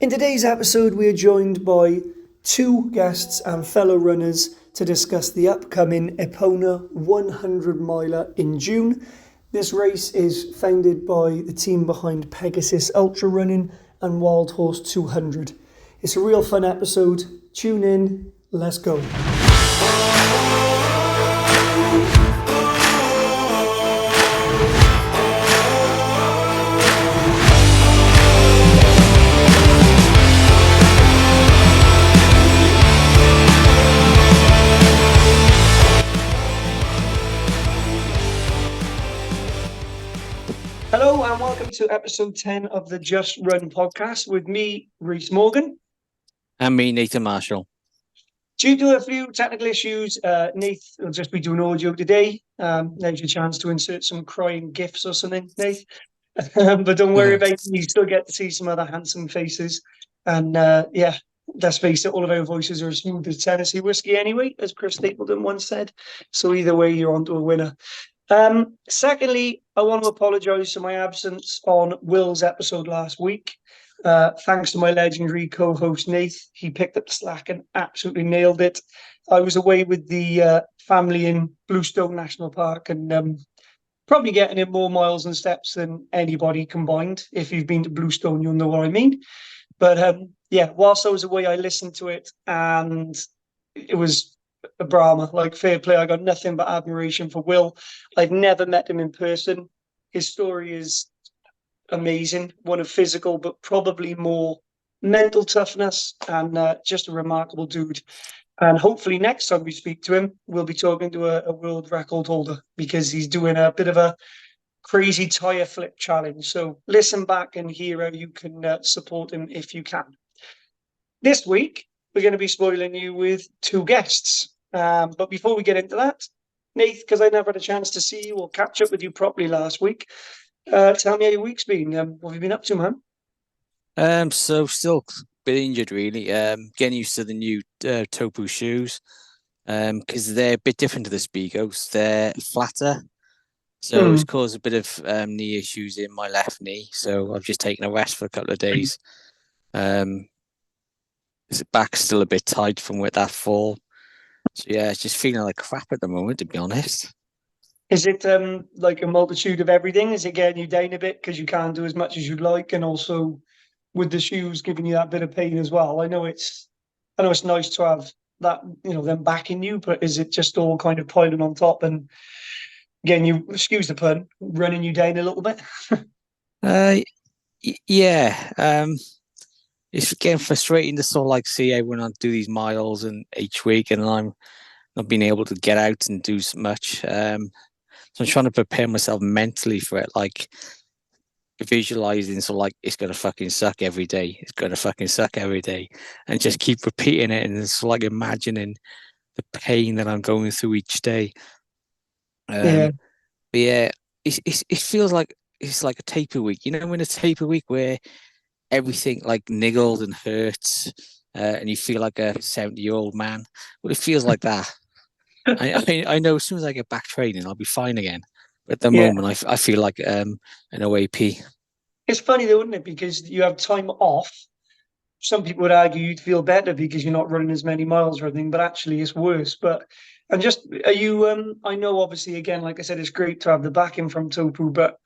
In today's episode, we are joined by two guests and fellow runners to discuss the upcoming Epona 100 miler in June. This race is founded by the team behind Pegasus Ultra Running and Wild Horse 200. It's a real fun episode. Tune in, let's go. Hello and welcome to episode 10 of the Just Run podcast with me, Reese Morgan. And me, Nathan Marshall. Due to a few technical issues, Nath will just be doing audio today. Now's your chance to insert some crying gifs or something, Nath. But don't worry about it, you still get to see some other handsome faces. And let's face it, all of our voices are as smooth as Tennessee whiskey anyway, as Chris Stapleton once said. So either way, you're on to a winner. Secondly, I want to apologise for my absence on Will's episode last week. Thanks to my legendary co-host Nath, he picked up the slack and absolutely nailed it. I was away with the family in Bluestone National Park and probably getting in more miles and steps than anybody combined. If you've been to Bluestone, you'll know what I mean. But whilst I was away, I listened to it and it was a Brahma, like fair play. I got nothing but admiration for Will. I've never met him in person. His story is amazing, one of physical, but probably more mental toughness, and just a remarkable dude. And hopefully next time we speak to him, we'll be talking to a world record holder because he's doing a bit of a crazy tire flip challenge. So listen back and hear how you can support him if you can. This week, we're going to be spoiling you with two guests. But before we get into that, Nath, because I never had a chance to see you or catch up with you properly last week, tell me how your week's been. What have you been up to, man? So still a bit injured, really. Getting used to the new Topu shoes, because they're a bit different to the Speegos. They're flatter, so it's caused a bit of knee issues in my left knee. So I've just taken a rest for a couple of days. His back's still a bit tight from with that fall. So yeah, it's just feeling like crap at the moment, to be honest. Is it like a multitude of everything? Is it getting you down a bit because you can't do as much as you'd like, and also with the shoes giving you that bit of pain as well? I know it's nice to have that, them backing you, but is it just all kind of piling on top and getting you, excuse the pun, running you down a little bit? Yeah. It's getting frustrating to sort of like see everyone on do these miles and each week, and I'm not being able to get out and do so much. So I'm trying to prepare myself mentally for it, like visualizing, so like it's gonna fucking suck every day. It's gonna fucking suck every day, and just keep repeating it, and it's like imagining the pain that I'm going through each day. But yeah, it feels like it's like a taper week. You know, in a taper week where everything like niggles and hurts, and you feel like a 70-year-old man. Well, it feels like that. I know as soon as I get back training, I'll be fine again. But at the moment, I feel like an OAP. It's funny though, isn't it? Because you have time off. Some people would argue you'd feel better because you're not running as many miles or anything, but actually it's worse. Are you, I know obviously, again, like I said, it's great to have the backing from Topu, but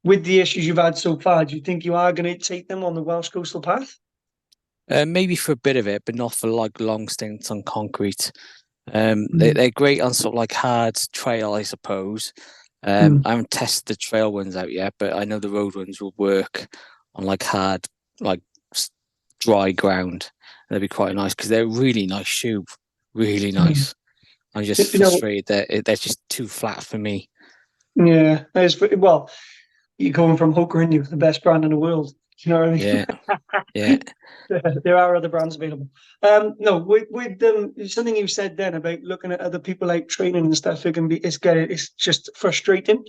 with the issues you've had so far, do you think you are going to take them on the Welsh Coastal Path? Maybe for a bit of it, but not for like long stints on concrete. They're great on sort of like hard trail, I suppose. I haven't tested the trail ones out yet, but I know the road ones will work on like hard, like dry ground. And they'd be quite nice because they're a really nice shoe, really nice. I'm just frustrated that they're just too flat for me. Yeah, well, you're going from Hoka, and you're the best brand in the world. You know what I mean? Yeah. There are other brands available. No, with something you said then about looking at other people out training and stuff, it's just frustrating.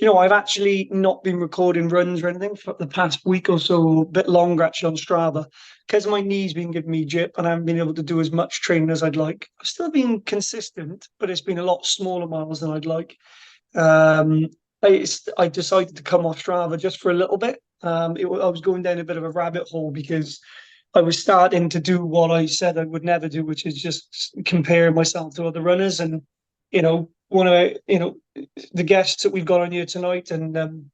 I've actually not been recording runs or anything for the past week or so, a bit longer actually on Strava, because my knee's been giving me jip and I haven't been able to do as much training as I'd like. I've still been consistent, but it's been a lot smaller miles than I'd like. I decided to come off Strava just for a little bit. I was going down a bit of a rabbit hole because I was starting to do what I said I would never do, which is just compare myself to other runners. And, one of, the guests that we've got on here tonight and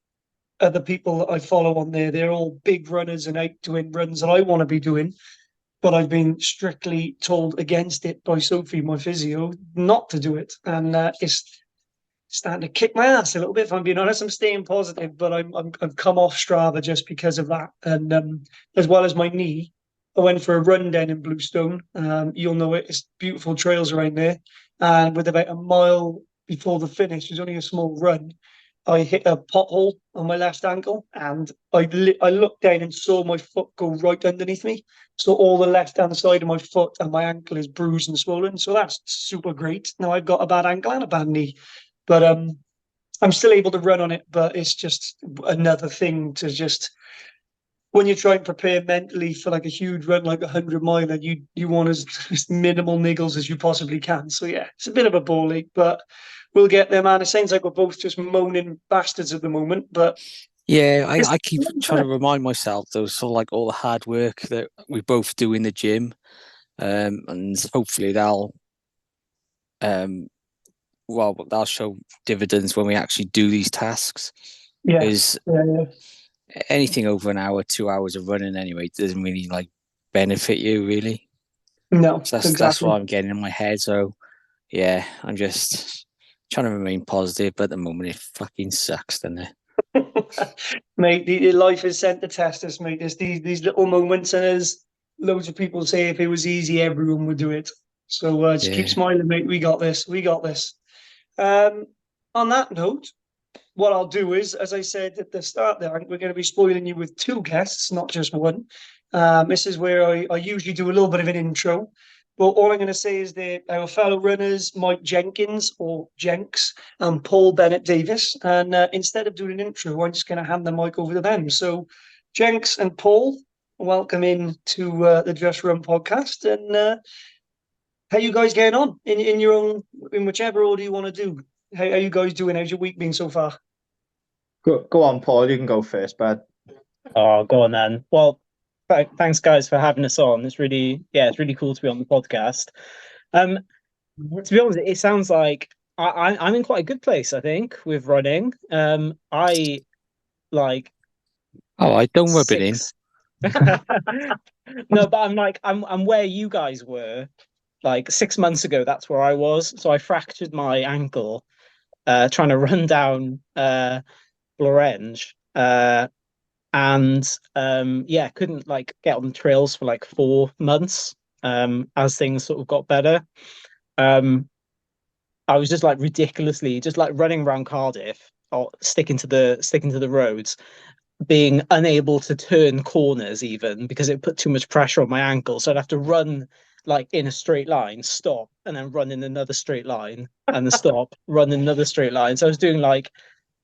other people that I follow on there, they're all big runners and out doing runs that I want to be doing. But I've been strictly told against it by Sophie, my physio, not to do it. And it's starting to kick my ass a little bit, if I'm being honest. I'm staying positive, but I've come off Strava just because of that. And as well as my knee, I went for a run down in Bluestone. You'll know it. It's beautiful trails around there. And with about a mile before the finish, it was only a small run. I hit a pothole on my left ankle, and I looked down and saw my foot go right underneath me. So all the left hand side of my foot and my ankle is bruised and swollen. So that's super great. Now I've got a bad ankle and a bad knee, but I'm still able to run on it. But it's just another thing to just when you try and prepare mentally for like a huge run, like 100 mile, and you want as minimal niggles as you possibly can. So yeah, it's a bit of a ball ache, but we'll get there, man. It sounds like we're both just moaning bastards at the moment, but yeah, I keep trying to remind myself though, sort of like all the hard work that we both do in the gym, and hopefully that'll show dividends when we actually do these tasks. yeah, Is yeah. anything over an hour, 2 hours of running anyway doesn't really like benefit you really. No, So that's exactly. what I'm getting in my head. So yeah, I'm just trying to remain positive, but at the moment it fucking sucks, doesn't it? Mate, life is sent to test us, mate. There's these little moments, and as loads of people say, if it was easy, everyone would do it. So just keep Yeah. smiling, mate. We got this. We got this. Um, on that note, what I'll do is, as I said at the start there, we're going to be spoiling you with two guests, not just one. This is where I usually do a little bit of an intro. But all I'm going to say is that our fellow runners, Mike Jenkins or Jenks, and Paul Bennett Davis. And instead of doing an intro, I'm just going to hand the mic over to them. So, Jenks and Paul, welcome in to the Just Run podcast. And how you guys getting on in your own, in whichever order you want to do? How you guys doing? How's your week been so far? Go on, Paul. You can go first, bud. Oh, go on then. Well, thanks guys for having us on. It's really cool to be on the podcast. To be honest, it sounds like I'm in quite a good place, I think, with running. I like Oh, I don't rub it in. No, but I'm where you guys were like 6 months ago. That's where I was. So I fractured my ankle trying to run down Blorenge. And couldn't like get on the trails for like 4 months as things sort of got better. I was just like ridiculously just like running around Cardiff or sticking to the roads, being unable to turn corners even because it put too much pressure on my ankle. So I'd have to run like in a straight line, stop, and then run in another straight line, and then stop, run in another straight line. So I was doing like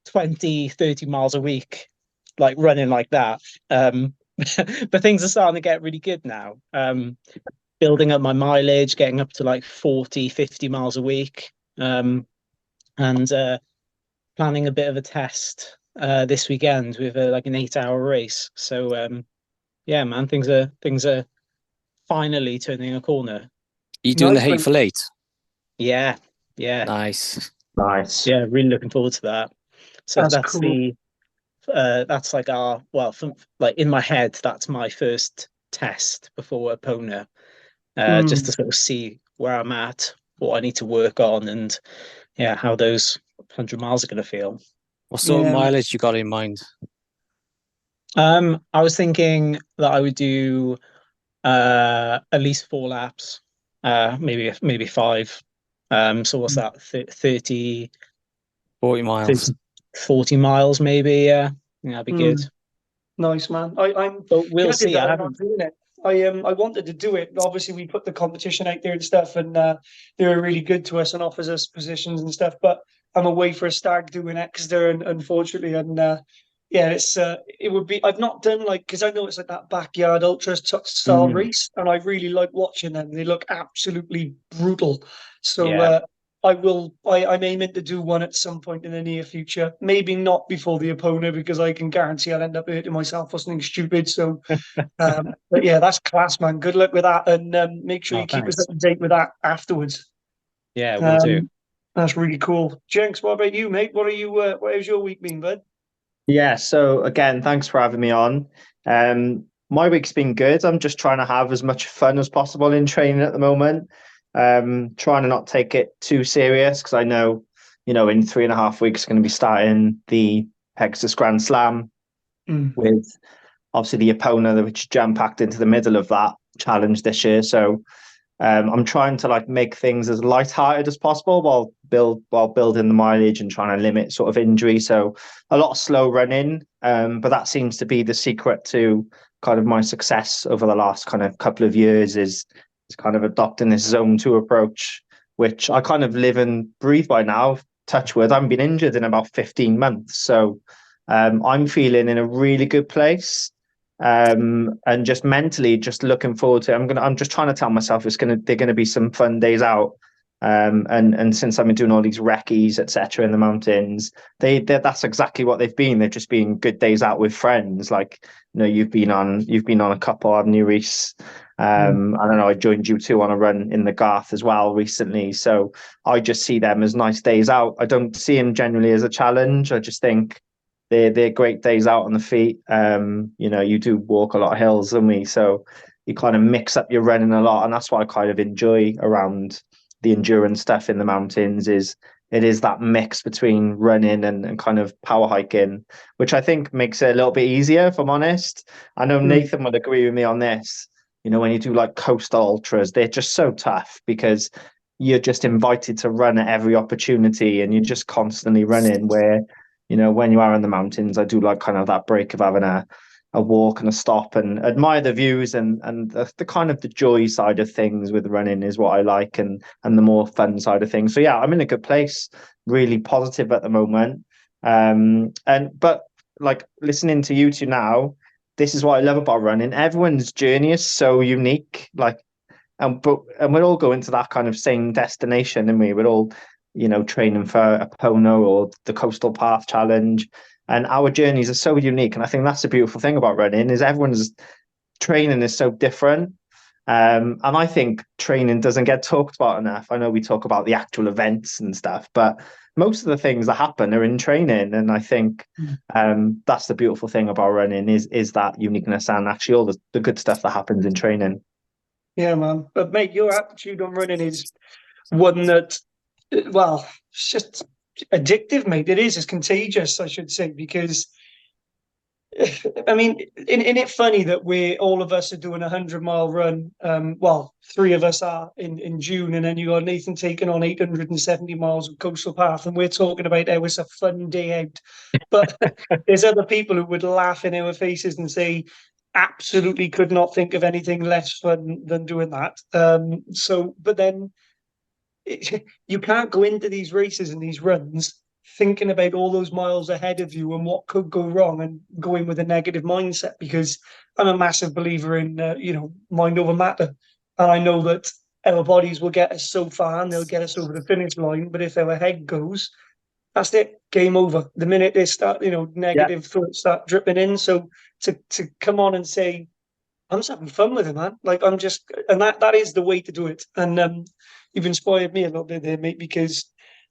20, 30 miles a week, like running like that. But things are starting to get really good now. Building up my mileage, getting up to like 40, 50 miles a week. And planning a bit of a test this weekend with like an 8-hour race. So yeah, man, things are finally turning a corner. You doing the Nice one. Hateful Eight? Yeah. Nice. Nice. Yeah, really looking forward to that. So That's that's cool. that's like like in my head, that's my first test before Epona, just to sort of see where I'm at, what I need to work on, and yeah, how those 100 miles are going to feel. What sort of Yeah. mileage you got in mind? I was thinking that I would do at least 4 laps, maybe 5. So what's that? 30, 40 miles. 30, 40 miles, maybe. Yeah, that'd be good. Nice, man. I'm But we'll gutted see. that I I'm not haven't. doing it. I wanted to do it. Obviously, we put the competition out there and stuff, and they were really good to us and offers us positions and stuff. But I'm away for a stag doing Exeter, and unfortunately, and yeah, it would be. I've not done like because I know it's like that backyard ultra style race, and I really like watching them. They look absolutely brutal. So Yeah. I'm aiming to do one at some point in the near future. Maybe not before the Epona, because I can guarantee I'll end up hurting myself or something stupid. So, but yeah, that's class, man. Good luck with that, and make sure Oh, you keep us thanks. up to date with that afterwards. Yeah, we'll do. That's really cool. Jenks, what about you, mate? What are you? What has your week been, bud? Yeah, so again, thanks for having me on. My week's been good. I'm just trying to have as much fun as possible in training at the moment. Trying to not take it too serious because I know, in 3.5 weeks, going to be starting the Pegasus Grand Slam with obviously the Epona, which jam-packed into the middle of that challenge this year. So I'm trying to like make things as light-hearted as possible while building the mileage and trying to limit sort of injury. So a lot of slow running, but that seems to be the secret to kind of my success over the last kind of couple of years is kind of adopting this zone 2 approach, which I kind of live and breathe by now. Touch wood, I haven't been injured in about 15 months, so I'm feeling in a really good place. And just mentally, just looking forward to it. I'm just trying to tell myself they're gonna be some fun days out. And since I've been doing all these recce's, etc., in the mountains, that's exactly what they've been. They've just been good days out with friends. Like, you've been on a couple, haven't you, Reese? I don't know, I joined you two on a run in the Garth as well recently. So I just see them as nice days out. I don't see them generally as a challenge. I just think they're great days out on the feet. You do walk a lot of hills, don't we? So you kind of mix up your running a lot, and that's what I kind of enjoy around the endurance stuff in the mountains. It is that mix between running and kind of power hiking, which I think makes it a little bit easier, if I'm honest. I know Nathan would agree with me on this. When you do like coastal ultras, they're just so tough because you're just invited to run at every opportunity and you're just constantly running, where when you are in the mountains, I do like kind of that break of having a walk and a stop and admire the views and the kind of the joy side of things with running is what I like, and the more fun side of things. So yeah, I'm in a good place, really positive at the moment. But like listening to you two now, this is what I love about running. Everyone's journey is so unique, and we're all going to that kind of same destination, and we're all training for a Epona or the Coastal Path Challenge, and our journeys are so unique. And I think that's the beautiful thing about running is everyone's training is so different. And I think training doesn't get talked about enough. I know we talk about the actual events and stuff, but most of the things that happen are in training. And I think that's the beautiful thing about running is that uniqueness and actually all the good stuff that happens in training. Yeah, man. But mate, your attitude on running is one that, well, it's just addictive, mate. It's contagious, I should say, because I mean, isn't it funny that all of us are doing 100-mile run? Well, 3 of us are in June, and then you got Nathan taking on 870 miles of coastal path, and we're talking about how it's a fun day out. But there's other people who would laugh in our faces and say, absolutely could not think of anything less fun than doing that. But then you can't go into these races and these runs thinking about all those miles ahead of you and what could go wrong and going with a negative mindset, because I'm a massive believer in mind over matter, and I know that our bodies will get us so far and they'll get us over the finish line, but if our head goes, that's it, game over. The minute they start negative thoughts start dripping in. So to come on and say, I'm just having fun with it, man. Like and that is the way to do it. And you've inspired me a little bit there, mate, because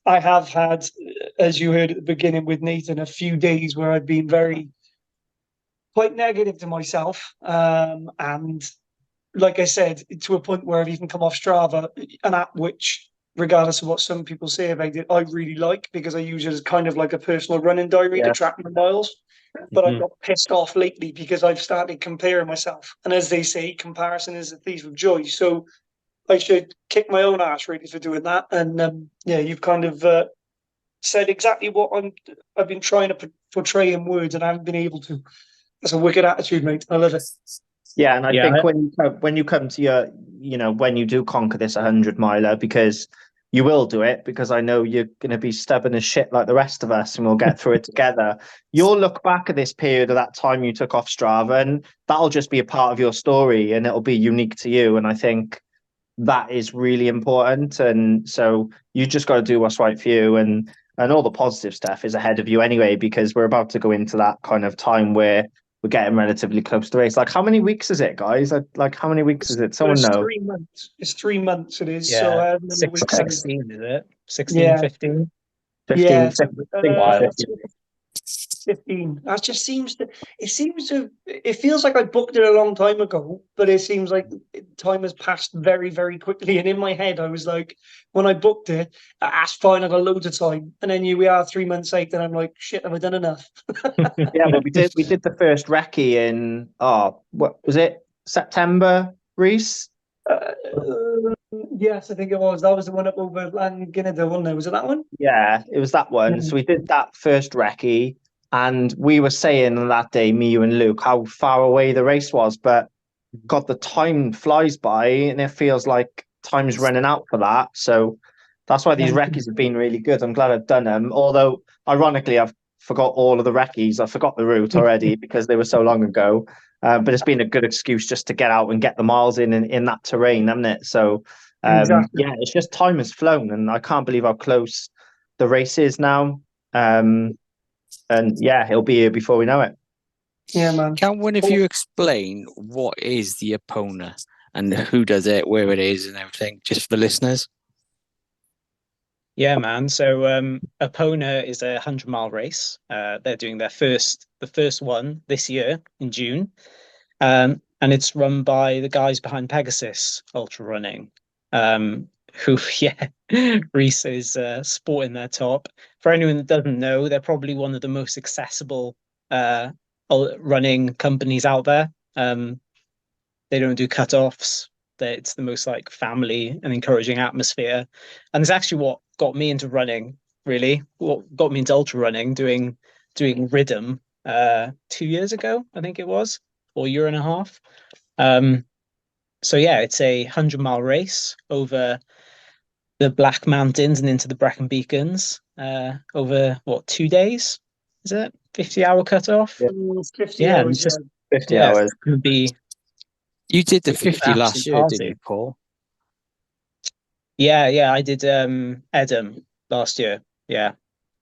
I have had, as you heard at the beginning with Nathan, a few days where I've been quite negative to myself. And like I said, to a point where I've even come off Strava, an app which, regardless of what some people say about it, I really like, because I use it as kind of like a personal running diary to track my miles. But I got pissed off lately because I've started comparing myself. And as they say, comparison is a thief of joy. So I should kick my own ass really for doing that. And you've kind of said exactly what I've been trying to portray in words, and I haven't been able to. That's a wicked attitude, mate. I love it. Yeah, and I think when you come to your, when you do conquer this 100-miler, because you will do it, because I know you're going to be stubborn as shit like the rest of us, and we'll get through it together. You'll look back at this period of that time you took off Strava, and that'll just be a part of your story, and it'll be unique to you. And I think that is really important. And so you just got to do what's right for you, and all the positive stuff is ahead of you anyway, because we're about to go into that kind of time where we're getting relatively close to the race. Like, how many weeks is it, guys? Like, how many weeks is it? Someone It's know? 3 months. It's 3 months. It is. So Yeah, the weeks. 16, is it? 16, Yeah, 15? 15, yeah. 15, So, I think it's Wild. 15. 15. That just seems to. It seems to. It feels like I booked it a long time ago, but it seems like time has passed very, very quickly. And in my head, I was like, when I booked it, that's fine. I got loads of time. And then here we are, 3 months later, and I'm like, shit, have I done enough? Yeah, but we did the first recce in, what was it? September, Reese? Uh, yes, I think it was. That was the one up over Langinida, wasn't it? Was it that one? Yeah, it was that one. So we did that first recce, and we were saying on that day, me, you, and Luke, how far away the race was. But God, the time flies by, and it feels like time's running out for that. So that's why these recce's have been really good. I'm glad I've done them. Although, ironically, I've forgot all of the recce's. I forgot the route already because they were so long ago. But it's been a good excuse just to get out and get the miles in that terrain, hasn't it? So, Exactly. yeah, it's just time has flown, and I can't believe how close the race is now. And yeah, it'll be here before we know it. Yeah, man. Can one of you explain what is the Epona and who does it, where it is, and everything, just for the listeners? Yeah, man. So Epona is a 100-mile race. They're doing the first one this year in June. And it's run by the guys behind Pegasus Ultra Running. Who, yeah, Reese is sporting their top. For anyone that doesn't know, they're probably one of the most accessible running companies out there. They don't do cut-offs. It's the most like family and encouraging atmosphere. And it's actually what got me into running, really. What got me into ultra running, doing Rhythm 2 years ago, I think it was, or a year and a half. So yeah, it's a 100-mile race over the Black Mountains and into the Brecon Beacons, over what, 2 days? Is it 50-hour cutoff? Yeah. 50 Yeah, and hours, it's just 50 yeah, it's hours. gonna be You did the an 50 last absolute year, didn't party. you, Paul? Yeah, I did Edam last year. Yeah.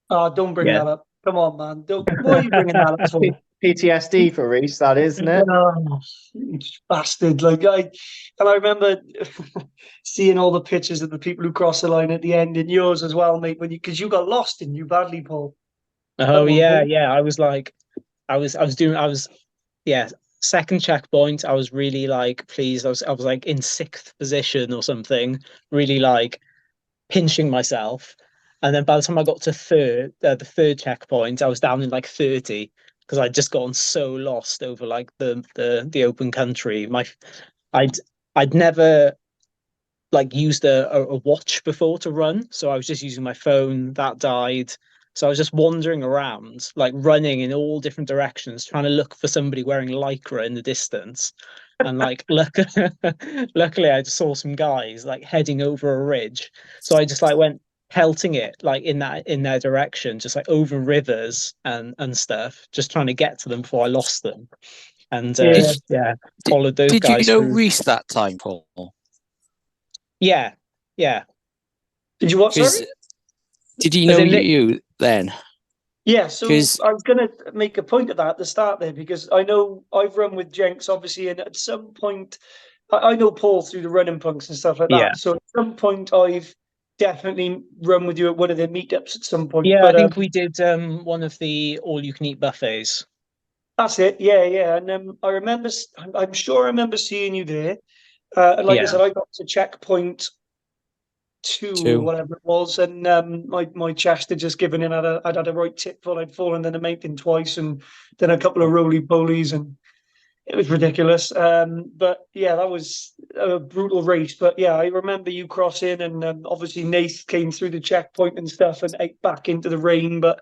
Oh, don't bring Yeah. that up. Come on, man. Don't, what are you bringing that up for? PTSD for Reese, that is, isn't it? Oh, bastard. And I remember seeing all the pictures of the people who crossed the line at the end, and yours as well, mate, because you got lost, didn't you, badly, Paul? Oh At one yeah, point. yeah. I was like, yeah, second checkpoint. I was really like pleased. I was like in sixth position or something, really like pinching myself. And then by the time I got to the third checkpoint, I was down in like 30 because I'd just gotten so lost over like the open country. I'd I'd never like used a watch before to run, so I was just using my phone. That died, so I was just wandering around, like running in all different directions, trying to look for somebody wearing lycra in the distance. And like, luckily, I just saw some guys like heading over a ridge, so I just like went pelting it like in their direction, just like over rivers and stuff, just trying to get to them before I lost them. And Yeah. yeah, Did, followed those did you guys know through. Reese that time, Paul? Yeah, yeah. Did you what, sorry? Because did he As know in, you then? Yeah, so Because I was going to make a point of that at the start there, because I know I've run with Jenks, obviously, and at some point, I know Paul through the running punks and stuff like yeah. that. So at some point, I've definitely run with you at one of the meetups at some point. Yeah, I But think we did one of the all-you-can-eat buffets. that's it. Yeah, yeah. And I remember, I'm sure I remember seeing you there. And like I Yeah, said, I got to checkpoint two or two. whatever it was, and my chest had just given in. I'd had a right tip fall. I'd fallen in the mountain twice, and then a couple of roly polies, and it was ridiculous. But yeah, that was a brutal race. But yeah, I remember you crossing, and obviously Nath came through the checkpoint and stuff, and ate back into the rain. But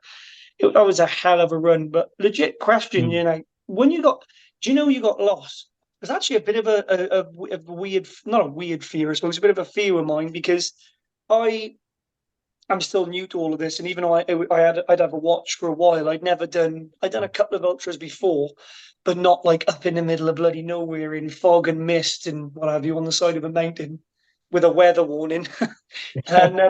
that was a hell of a run. But legit question, mm. when do you know you got lost? It's actually a bit of a weird, not a weird fear, I suppose, a bit of a fear of mine, because I I'm still new to all of this, and even though I'd have a watch for a while, I'd done a couple of ultras before, but not like up in the middle of bloody nowhere in fog and mist and what have you on the side of a mountain. with a weather warning. And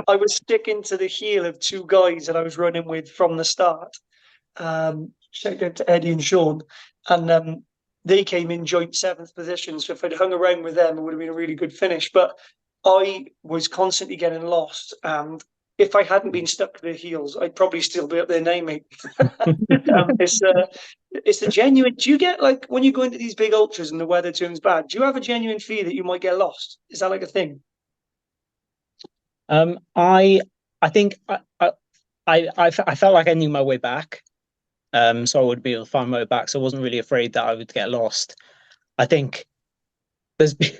I was sticking to the heel of two guys that I was running with from the start. Shout out to Eddie and Sean. And they came in joint 7th position. So if I'd hung around with them, it would have been a really good finish. But I was constantly getting lost. And if I hadn't been stuck to their heels, I'd probably still be up there now, mate. It's a genuine. Do you get, like, when you go into these big ultras and the weather turns bad, do you have a genuine fear that you might get lost? Is that like a thing? I think I felt like I knew my way back. So I would be able to find my way back. So I wasn't really afraid that I would get lost. I think there's been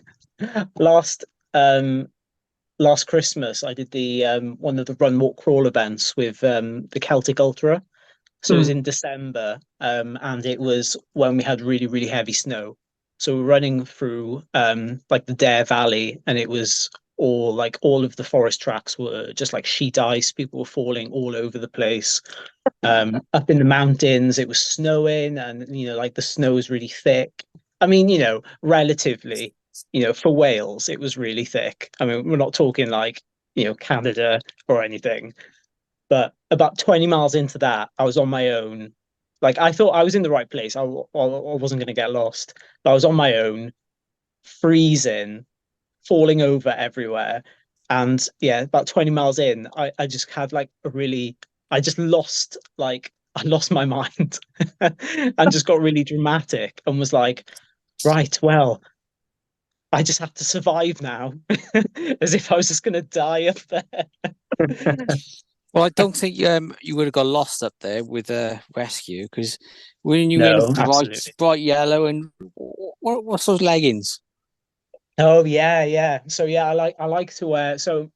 last Christmas I did the one of the run walk crawl events with the Celtic Ultra. So it was in December, and it was when we had really, really heavy snow. So we're running through like the Dare Valley, and it was all of the forest tracks were just like sheet ice. People were falling all over the place. Up in the mountains, it was snowing, and like the snow was really thick. I mean, relatively, for Wales, it was really thick. I mean, we're not talking like Canada or anything. But about 20 miles into that, I was on my own. Like, I thought I was in the right place. I wasn't going to get lost. But I was on my own, freezing, falling over everywhere. And yeah, about 20 miles in, I just had like I just lost, I lost my mind and just got really dramatic and was like, right, well, I just have to survive now, as if I was just going to die up there. Well, I don't think you would have got lost up there with a rescue, because when you No, in bright yellow and what's those leggings? Oh yeah. So yeah, I like to wear. So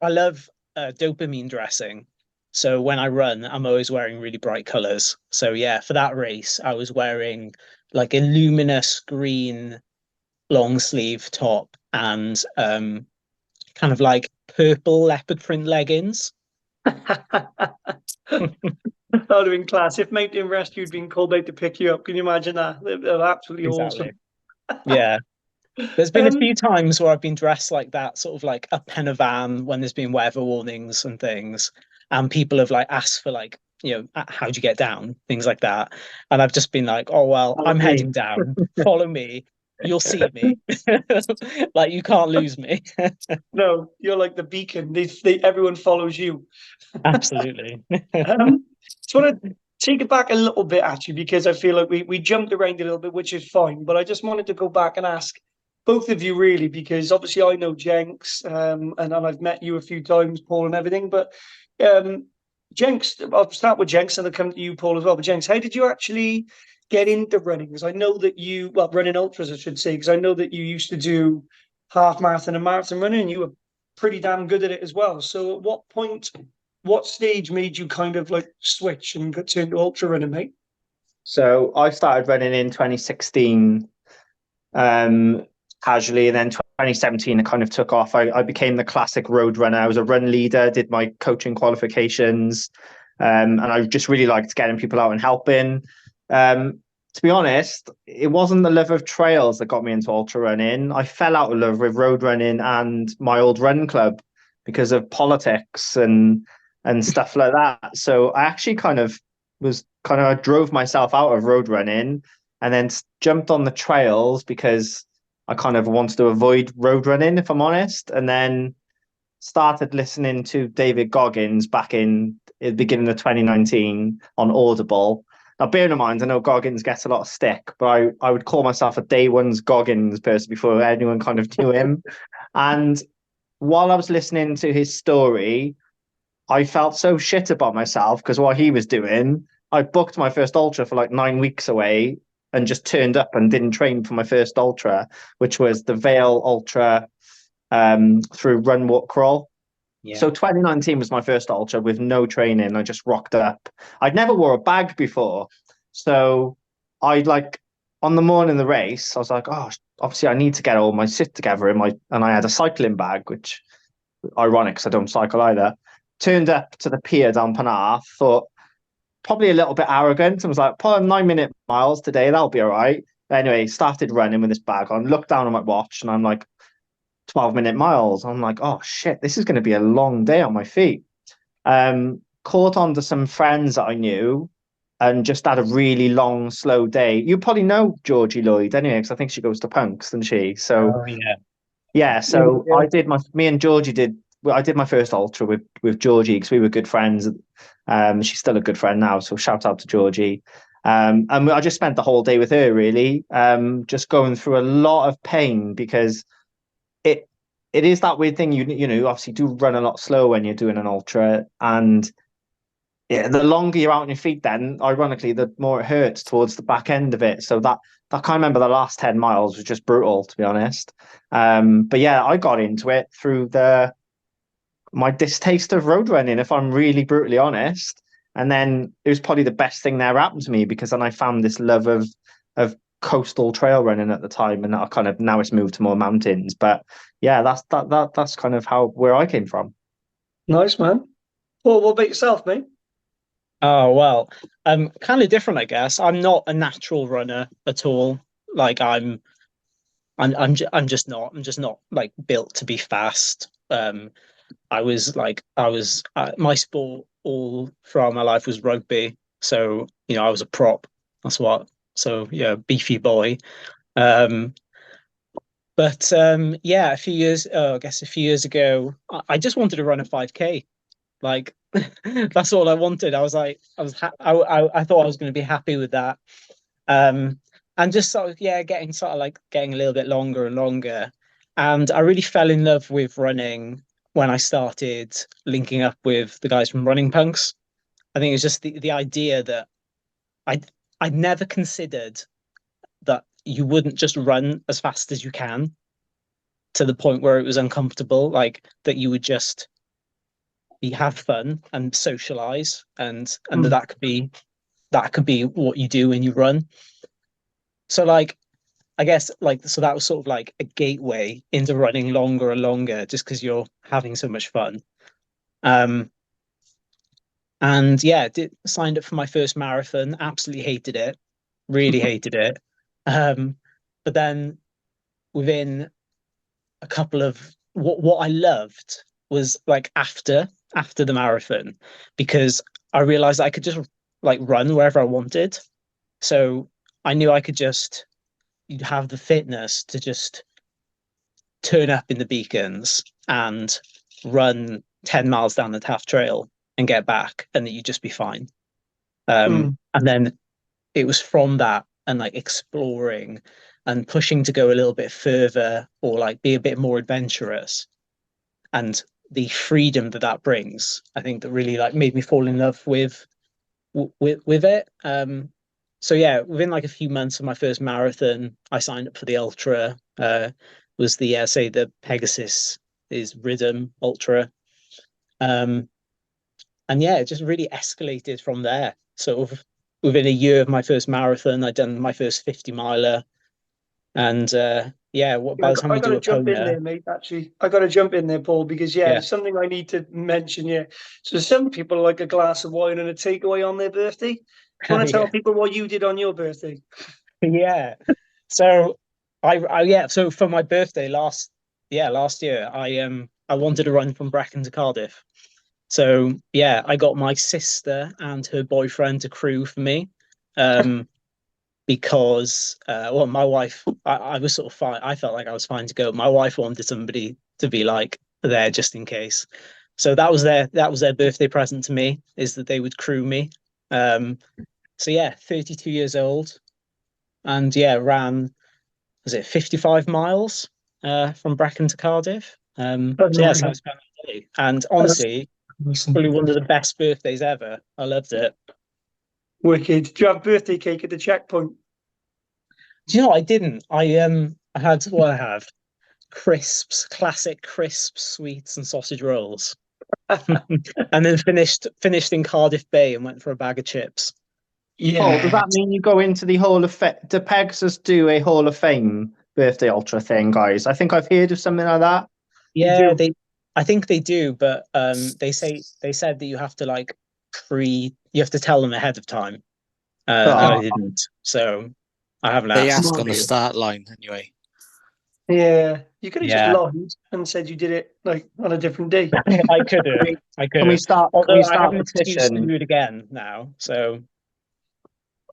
I love dopamine dressing. So when I run, I'm always wearing really bright colors. So yeah, for that race, I was wearing like a luminous green long sleeve top and kind of like purple leopard print leggings. That would have been class. If Mountain Rescue had been called out to pick you up, can you imagine that? They're absolutely Exactly. awesome. Yeah. There's been a few times where I've been dressed like that, sort of like up in a van when there's been weather warnings and things, and people have like asked for like, how'd you get down? Things like that. And I've just been like, oh well, I'm heading down. Follow me. You'll see me. Like, you can't lose me. No, you're like the beacon. Everyone follows you. Absolutely. Just want to take it back a little bit, actually, because I feel like we jumped around a little bit, which is fine. But I just wanted to go back and ask both of you, really, because obviously I know Jenks, and I've met you a few times, Paul, and everything. But Jenks, I'll start with Jenks and I'll come to you, Paul, as well. But Jenks, how did you actually get into running? Because I know that running ultras, I should say, because I know that you used to do half marathon and marathon running, and you were pretty damn good at it as well. So at what stage made you kind of like switch and turn to ultra running, mate? So I started running in 2016, casually, and then 2017 I kind of took off. I became the classic road runner. I was a run leader, did my coaching qualifications, and I just really liked getting people out and helping. To be honest, it wasn't the love of trails that got me into ultra running. I fell out of love with road running and my old run club because of politics and stuff like that. So I actually I drove myself out of road running and then jumped on the trails because I kind of wanted to avoid road running, if I'm honest. And then started listening to David Goggins back in the beginning of 2019 on Audible. Now, bearing in mind, I know Goggins gets a lot of stick, but I would call myself a day one's Goggins person before anyone kind of knew him. And while I was listening to his story, I felt so shit about myself because what he was doing, I booked my first ultra for like 9 weeks away and just turned up and didn't train for my first ultra, which was the Vale Ultra through Run Walk Crawl. Yeah. So 2019 was my first ultra with no training. I just rocked up. I'd never wore a bag before. So on the morning of the race, I was like, oh, obviously I need to get all my sit together and I had a cycling bag, which ironic because I don't cycle either. Turned up to the pier down Penarth, thought probably a little bit arrogant and was like, put 9-minute miles today, that'll be all right. Anyway, started running with this bag on, looked down on my watch and I'm like, 12-minute miles. I'm like, oh shit, this is going to be a long day on my feet. Caught on to some friends that I knew and just had a really long, slow day. You probably know Georgie Lloyd anyway, because I think she goes to Punks, doesn't she? So Oh yeah. yeah, so Yeah. me and Georgie did, well, I did my first ultra with Georgie because we were good friends. She's still a good friend now, so shout out to Georgie. And I just spent the whole day with her really, just going through a lot of pain because it it is that weird thing. You know, you obviously do run a lot slower when you're doing an ultra, and yeah, the longer you're out on your feet, then ironically, the more it hurts towards the back end of it. So that can't remember the last 10 miles was just brutal, to be honest. But yeah, I got into it through my distaste of road running, if I'm really brutally honest. And then it was probably the best thing that ever happened to me because then I found this love of coastal trail running at the time, and I kind of now it's moved to more mountains. But yeah, that's kind of where I came from. Nice, man. Well, what about yourself, mate? Oh well, kind of different, I guess. I'm not a natural runner at all. Like I'm just not. I'm just not like built to be fast. I was my sport all throughout my life was rugby. So I was a prop. That's what. So yeah, beefy boy. Um, but yeah, I guess a few years ago, I just wanted to run a 5K. Like that's all I wanted. I was like, I thought I was going to be happy with that. Um, and just sort of getting getting a little bit longer and longer. And I really fell in love with running when I started linking up with the guys from Running Punks. I think it's just the idea that I'd never considered that you wouldn't just run as fast as you can to the point where it was uncomfortable, like that you would just have fun and socialize and that could be what you do when you run. So like I guess like so that was sort of like a gateway into running longer and longer just because you're having so much fun. Um and yeah, signed up for my first marathon, absolutely hated it, really hated it. Um but then within a couple of what I loved was like after the marathon because I realized I could just like run wherever I wanted. So I knew I could just you'd have the fitness to just turn up in the beacons and run 10 miles down the Taff Trail and get back and that you'd just be fine. And then it was from that and like exploring and pushing to go a little bit further or like be a bit more adventurous and the freedom that that brings, I think that really like made me fall in love with it. So yeah, within like a few months of my first marathon, I signed up for the ultra. Was the say the Pegasus is Rhythm Ultra. Um, and yeah, it just really escalated from there. Sort of within a year of my first marathon, I'd done my first 50 miler, and yeah, by the time I we got do to jump in Epona, there, mate. Actually, I got to jump in there, Paul, because yeah, there's something I need to mention here. So some people like a glass of wine and a takeaway on their birthday. Do you want to tell yeah, people what you did on your birthday? yeah. So yeah, so for my birthday last year, I wanted to run from Brecon to Cardiff. So yeah, I got my sister and her boyfriend to crew for me. Um, because well, my wife, I was sort of fine. I felt like I was fine to go. My wife wanted somebody to be like there just in case. So that was their birthday present to me, is that they would crew me. So yeah, 32 years old, and yeah, ran was it 55 miles from Brecon to Cardiff. So yeah, so I spent my day, and That's honestly, awesome. probably one of the best birthdays ever. I loved it. Wicked. Do you have birthday cake at the checkpoint? Do you know what? I didn't? I had what I have crisps, classic crisps, sweets, and sausage rolls, and then finished in Cardiff Bay and went for a bag of chips. Paul, does Yeah. that mean you go into the Hall of Fame? Do Pegasus do a Hall of Fame birthday ultra thing, guys? I think I've heard of something like that. You Yeah, do. I think they do, but they said that you have to like you have to tell them ahead of time, and I Oh, didn't, so I haven't They asked. ask on Smart. the start line anyway. Yeah, you could have just Yeah, lied and said you did it like on a different day. I could have. I could Can we have. start? Can Although we I have start an a excuse to petition? do it again now. So,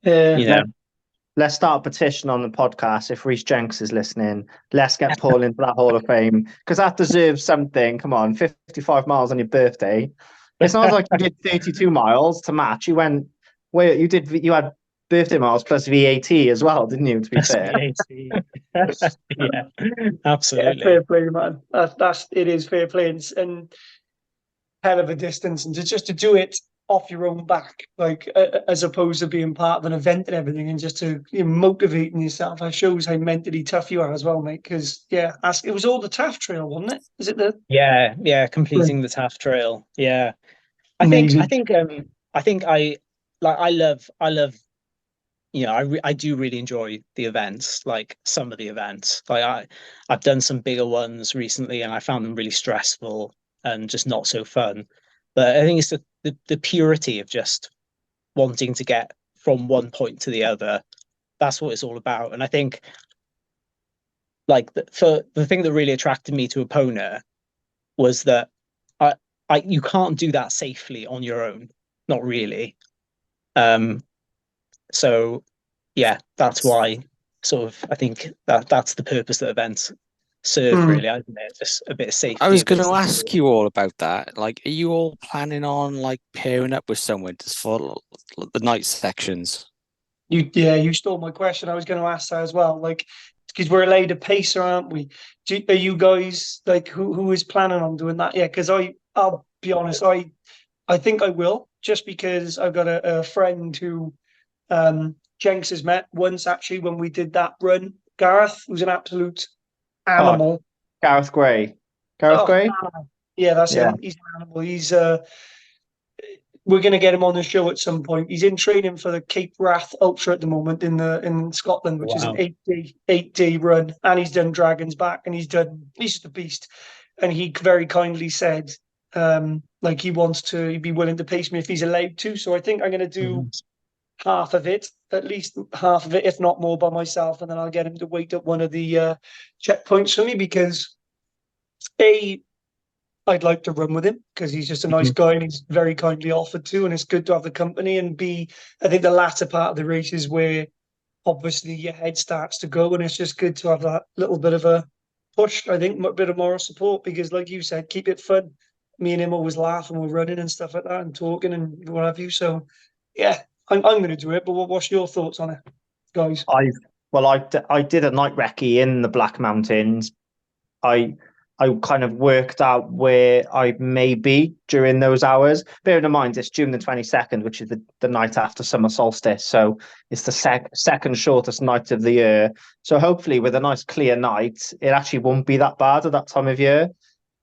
Yeah, Let, let's start a petition on the podcast. If Reece Jenks is listening, let's get Paul into that Hall of Fame because that deserves something. Come on, 55 miles on your birthday. It's not like you did 32 miles to match. You went, wait, you had birthday miles plus VAT as well, didn't you? To be fair. yeah, yeah, absolutely. fair play, man. It is fair play, and hell of a distance, and just to do it off your own back, like as opposed to being part of an event and everything, and just to motivating yourself. That shows how mentally tough you are as well, mate. Because it was all the Taff Trail, wasn't it? Is it the Yeah, completing the Taff Trail. Yeah, amazing? I think I love. I do really enjoy the events, like some of the events. I've done some bigger ones recently, and I found them really stressful and just not so fun. But I think it's the purity of just wanting to get from one point to the other. That's what it's all about. And I think like for the thing that really attracted me to Epona was that I, you can't do that safely on your own, not really. Um, so yeah, that's why sort of I think that's the purpose that events serve, Mm. really, isn't it? Just a bit of I safety, was a bit going of to ask security. you all about that. Like, are you all planning on like pairing up with someone just for the night sections? You stole my question. I was going to ask that as well. Like, because we're allowed a pacer, aren't we? Are you guys like who is planning on doing that? Yeah, because I'll be honest, I think I will, just because I've got a friend who Jenks has met once actually when we did that run. Gareth was an absolute Oh, animal. Gareth Gray. Gareth Oh, Gray? yeah, that's Yeah. him. He's an animal. We're going to get him on the show at some point. He's in training for the Cape Wrath Ultra at the moment in Scotland, which is an Wow. 8-day run, and he's done Dragon's Back, and he's just a beast. And he very kindly said, like he'd be willing to pace me if he's allowed to. So I think I'm going to do Mhm. half of it, at least half of it, if not more, by myself, and then I'll get him to wait at one of the checkpoints for me because a I'd like to run with him because he's just a nice Mhm. guy and he's very kindly offered to, and it's good to have the company. And B, I think the latter part of the race is where obviously your head starts to go, and it's just good to have that little bit of a push. I think a bit of moral support because, like you said, keep it fun. Me and him always laugh and we're running and stuff like that and talking and what have you. So, yeah, I'm going to do it. But what's your thoughts on it, guys? I did a night recce in the Black Mountains. I I kind of worked out where I may be during those hours. Bearing in mind it's June the 22nd, which is the night after summer solstice. So it's the second shortest night of the year. So hopefully with a nice clear night, it actually won't be that bad at that time of year.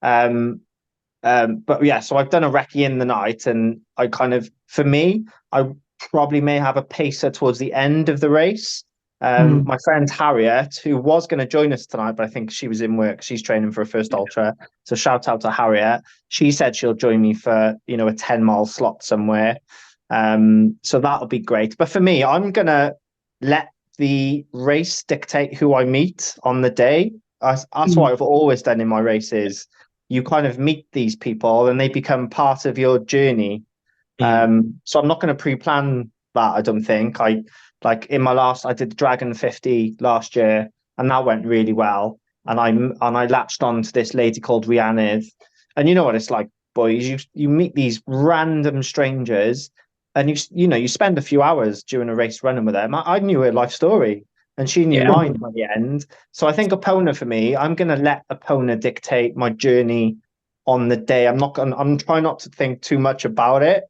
But yeah, so I've done a recce in the night, and I kind of, for me, I probably may have a pacer towards the end of the race. My friend Harriet, who was going to join us tonight, but I think she was in work. She's training for a first ultra. So shout out to Harriet. She said she'll join me for, a 10-mile slot somewhere. So that'll be great. But for me, I'm going to let the race dictate who I meet on the day. That's what I've always done in my races. You kind of meet these people and they become part of your journey. So I'm not going to pre-plan that, I don't think. I did the Dragon 50 last year, and that went really well. And I latched on to this lady called Rhiannydd. And you know what it's like, boys. You meet these random strangers, and you spend a few hours during a race running with them. I knew her life story, and she knew Yeah. mine by the end. So I think Epona for me, I'm going to let Epona dictate my journey on the day. I'm trying not to think too much about it.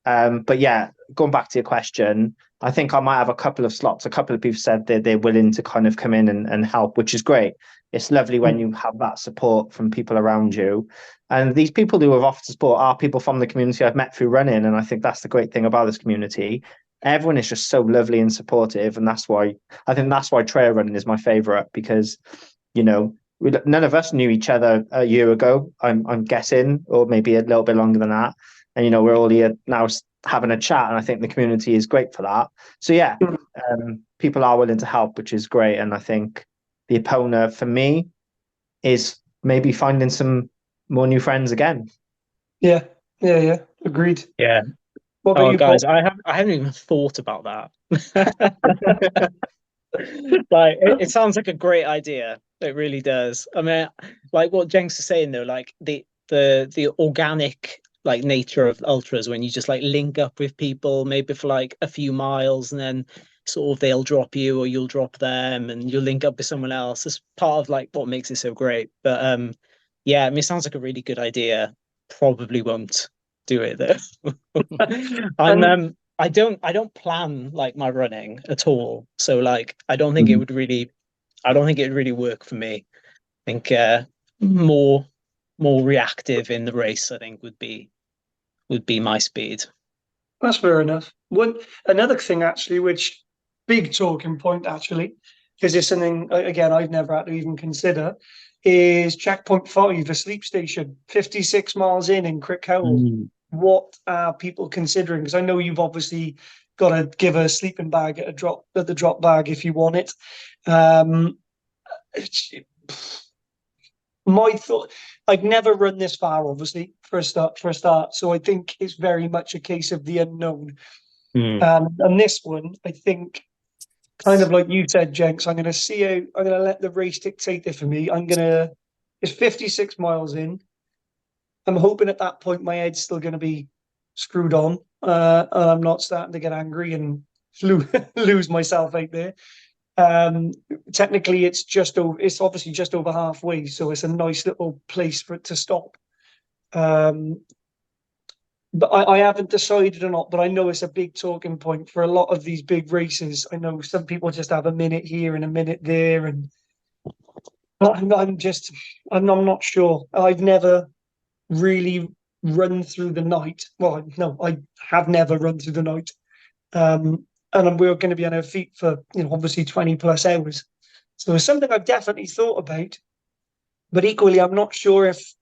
But yeah, going back to your question, I think I might have a couple of slots. A couple of people said they're willing to kind of come in and help, which is great. It's lovely when you have that support from people around you. And these people who have offered support are people from the community I've met through running. And I think that's the great thing about this community. Everyone is just so lovely and supportive. And that's why trail running is my favorite, because, none of us knew each other a year ago, I'm guessing, or maybe a little bit longer than that. And, we're all here now having a chat. And I think the community is great for that. So, yeah, people are willing to help, which is great. And I think the Epona for me is maybe finding some more new friends again. Yeah, agreed. Yeah. What about Oh, you, guys, Paul? I haven't even thought about that. Like, it sounds like a great idea. It really does. I mean, like what Jenks is saying though, like the organic like nature of ultras when you just like link up with people maybe for like a few miles and then sort of they'll drop you or you'll drop them and you'll link up with someone else. It's part of like what makes it so great. But yeah, I mean, it sounds like a really good idea. Probably won't do it though. And I don't plan like my running at all. So like I don't think it would really work for me. I think more more reactive in the race, I think would be my speed. that's fair enough. Another thing actually, which big talking point actually, because it's something again I've never had to even consider, is checkpoint 5, a sleep station, 56 miles in Crickhowell. What are people considering? Because I know you've obviously got to give a sleeping bag at the drop bag if you want it. Um, my thought, I'd never run this far, obviously, for a start. So I think it's very much a case of the unknown. Mm. And this one, I think, kind of like you said, Jenks, I'm gonna let the race dictate it for me. It's 56 miles in. I'm hoping at that point my head's still gonna be screwed on. And I'm not starting to get angry and lose myself out there. Um, Technically, it's obviously just over halfway, so it's a nice little place for it to stop. Um, but I haven't decided or not, but I know it's a big talking point for a lot of these big races. I know some people just have a minute here and a minute there, and I'm not sure. I've never really run through the night. Well, no, I have never run through the night. And we're going to be on our feet for, obviously 20 plus hours. So it's something I've definitely thought about, but equally, I'm not sure if,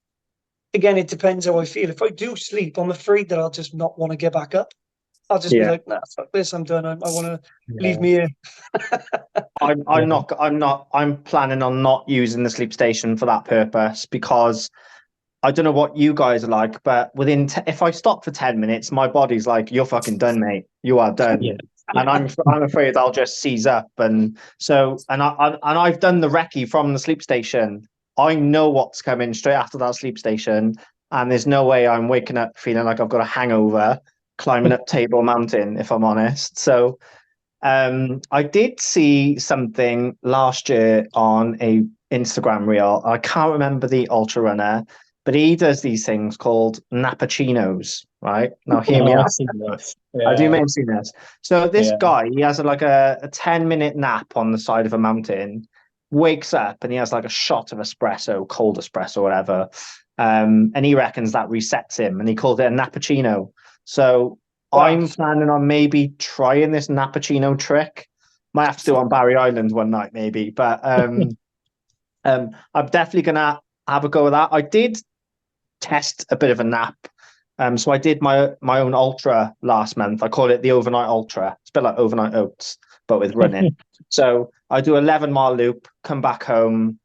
again, it depends how I feel. If I do sleep, I'm afraid that I'll just not want to get back up. I'll just be Yeah. like, nah, fuck this, I'm done. I want to leave Yeah. me here. I'm planning on not using the sleep station for that purpose because I don't know what you guys are like, but if I stop for 10 minutes, my body's like, you're fucking done, mate. You are done. Yeah. And I'm afraid I'll just seize up. And so, I've done the recce from the sleep station. I know what's coming straight after that sleep station. And there's no way I'm waking up feeling like I've got a hangover climbing up Table Mountain, if I'm honest. So, I did see something last year on a Instagram reel. I can't remember the ultra runner, but he does these things called napp-u-ccinos, right? Now, hear me Oh, I've out. seen this. I do Yeah. may have seen this. So this Yeah. guy, he has like a 10-minute nap on the side of a mountain, wakes up and he has like a shot of espresso, cold espresso, whatever. And he reckons that resets him and he called it a napp-u-ccino. So Wow. I'm planning on maybe trying this napp-u-ccino trick. Might have to do it on Barry Island one night, maybe. But I'm definitely gonna have a go with that. I did test a bit of a nap. So I did my own ultra last month. I call it the overnight ultra. It's a bit like overnight oats, but with running. So I do 11-mile loop, come back home,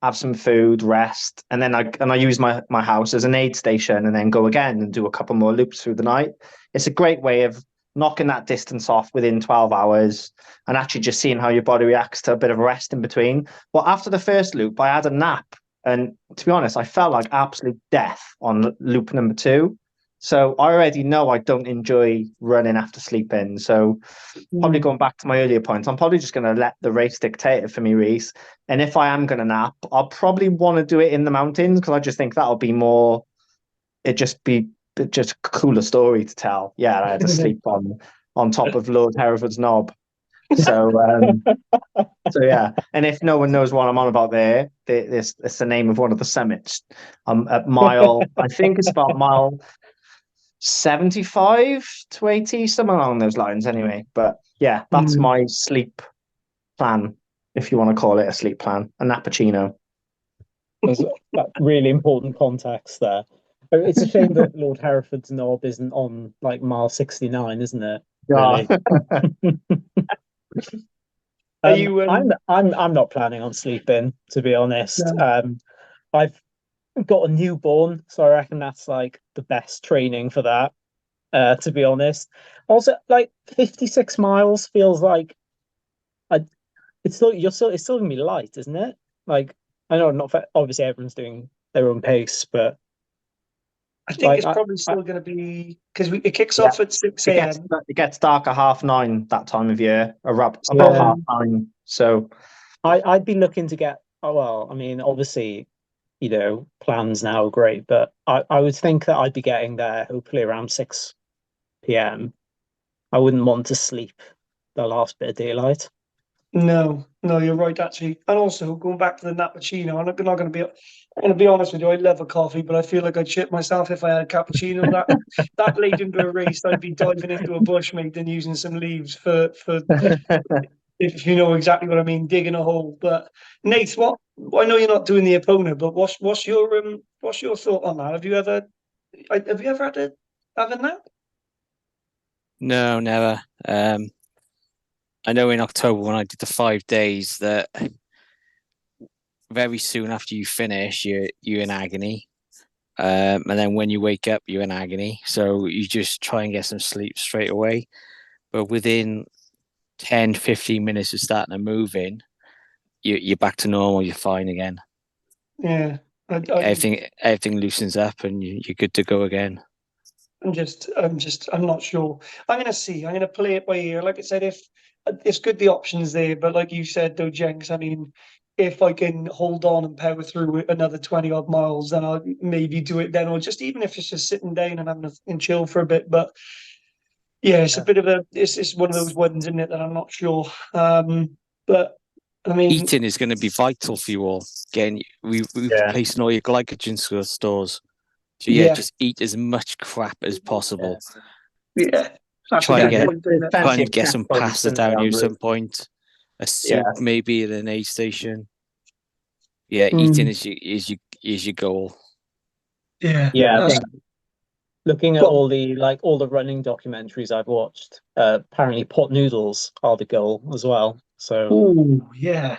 have some food, rest, and then I use my house as an aid station, and then go again and do a couple more loops through the night. It's a great way of knocking that distance off within 12 hours and actually just seeing how your body reacts to a bit of rest in between. Well, after the first loop, I had a nap. And to be honest, I felt like absolute death on loop number 2. So I already know I don't enjoy running after sleeping. So probably going back to my earlier point, I'm probably just going to let the race dictate it for me, Reese. And if I am going to nap, I'll probably want to do it in the mountains because I just think that'll be more, just a cooler story to tell. Yeah, I had to sleep on top of Lord Hereford's Knob. So yeah, and if no one knows what I'm on about it's the name of one of the summits. At mile, I think it's about mile 75 to 80, somewhere along those lines anyway. But yeah, that's my sleep plan, if you want to call it a sleep plan, a napp-u-ccino. There's that really important context there. It's a shame that Lord Hereford's Knob isn't on like mile 69, isn't it? Really? Are you? I'm not planning on sleeping, to be honest. No. I've got a newborn, so I reckon that's like the best training for that. To be honest, also like 56 miles feels like I. It's still gonna be light, isn't it? Like I know not obviously everyone's doing their own pace, but I think like it's probably still going to be because it kicks Yeah. off at 6 a.m. It gets dark at 9:30 that time of year, about Yeah. 9:30. So I'd be looking to get. Oh well, I mean, obviously, plans now are great, but I would think that I'd be getting there hopefully around 6 p.m. I wouldn't want to sleep the last bit of daylight. No, you're right actually. And also going back to the napp-u-ccino, I'm not going to be. I'm going to be honest with you. I love a coffee, but I feel like I'd shit myself if I had a cappuccino. That late into a race, I'd be diving into a bush, mate, and using some leaves for if you know exactly what I mean, digging a hole. But Nate, what I know you're not doing the Epona, but what's your thought on that? Have you ever had to have a nap? No, never. I know in October when I did the 5 days that very soon after you finish, you're in agony. And then when you wake up, you're in agony. So you just try and get some sleep straight away. But within 10, 15 minutes of starting to move in, you're back to normal. You're fine again. Yeah, Everything loosens up and you're good to go again. I'm not sure. I'm gonna see. I'm gonna play it by ear. Like I said, if it's good, the options there. But like you said, though, Jenks, I mean, if I can hold on and power through another 20 odd miles, then I'll maybe do it then, or just even if it's just sitting down and having and chill for a bit. But yeah, it's a bit of it's one of those ones, isn't it, that I'm not sure. But I mean, eating is going to be vital for you all. Again, we're replacing all your glycogen stores. So just eat as much crap as possible. Yeah. Try and get some pasta down you at some point. A soup maybe at an aid station. Yeah, eating is your goal. Yeah. I think looking at all the running documentaries I've watched, apparently pot noodles are the goal as well. So yeah.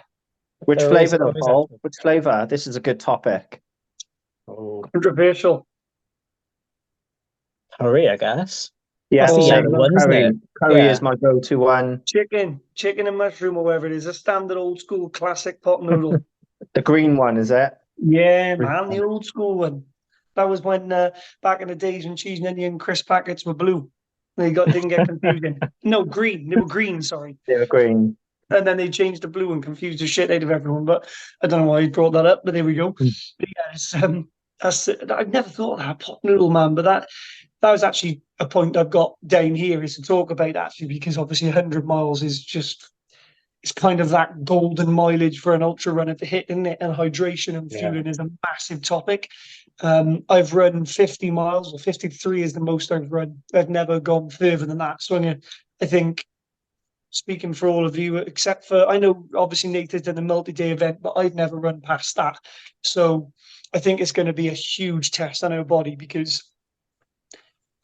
Which flavour though, Paul? Which flavour? This is a good topic. Controversial. Curry, I guess. Yeah, that's the yellow one, isn't it? Curry is my go-to one. Chicken and mushroom or whatever it is. A standard old school classic pot noodle. The green one, is it? Yeah, man, the old school one. That was when back in the days when cheese and onion crisp packets were blue. They didn't get confusing. No, green. They were green, sorry. They were green. And then they changed to blue and confused the shit out of everyone. But I don't know why he brought that up, but there we go. But yeah, I've never thought of that pot noodle, man. But that was actually a point I've got down here is to talk about actually, because obviously 100 miles is just, it's kind of that golden mileage for an ultra runner to hit, isn't it? And hydration and fueling is a massive topic. I've run 50 miles, or 53 is the most I've run. I've never gone further than that. So I think, speaking for all of you, except for, I know obviously Nathan's done a multi-day event, but I've never run past that. So I think it's going to be a huge test on our body because,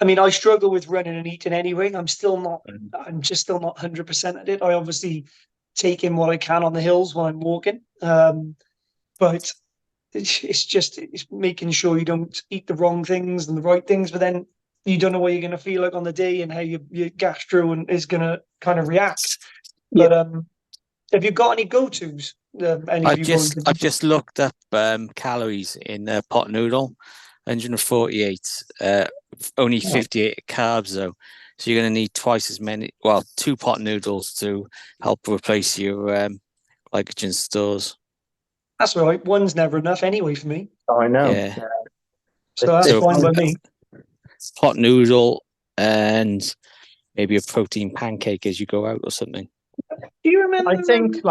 I mean, I struggle with running and eating anyway. I'm just still not 100% at it. I obviously take in what I can on the hills while I'm walking. But it's making sure you don't eat the wrong things and the right things, but then you don't know what you're going to feel like on the day and how your gastro is going to kind of react. But have you got any go-tos? I've just looked up calories in pot noodle. 148, only 58 carbs though. So you're going to need twice as many, 2 pot noodles to help replace your glycogen stores. That's all right. One's never enough anyway for me. Oh, I know. Yeah. So that's fine by me. Pot noodle and maybe a protein pancake as you go out or something. Do you remember? I think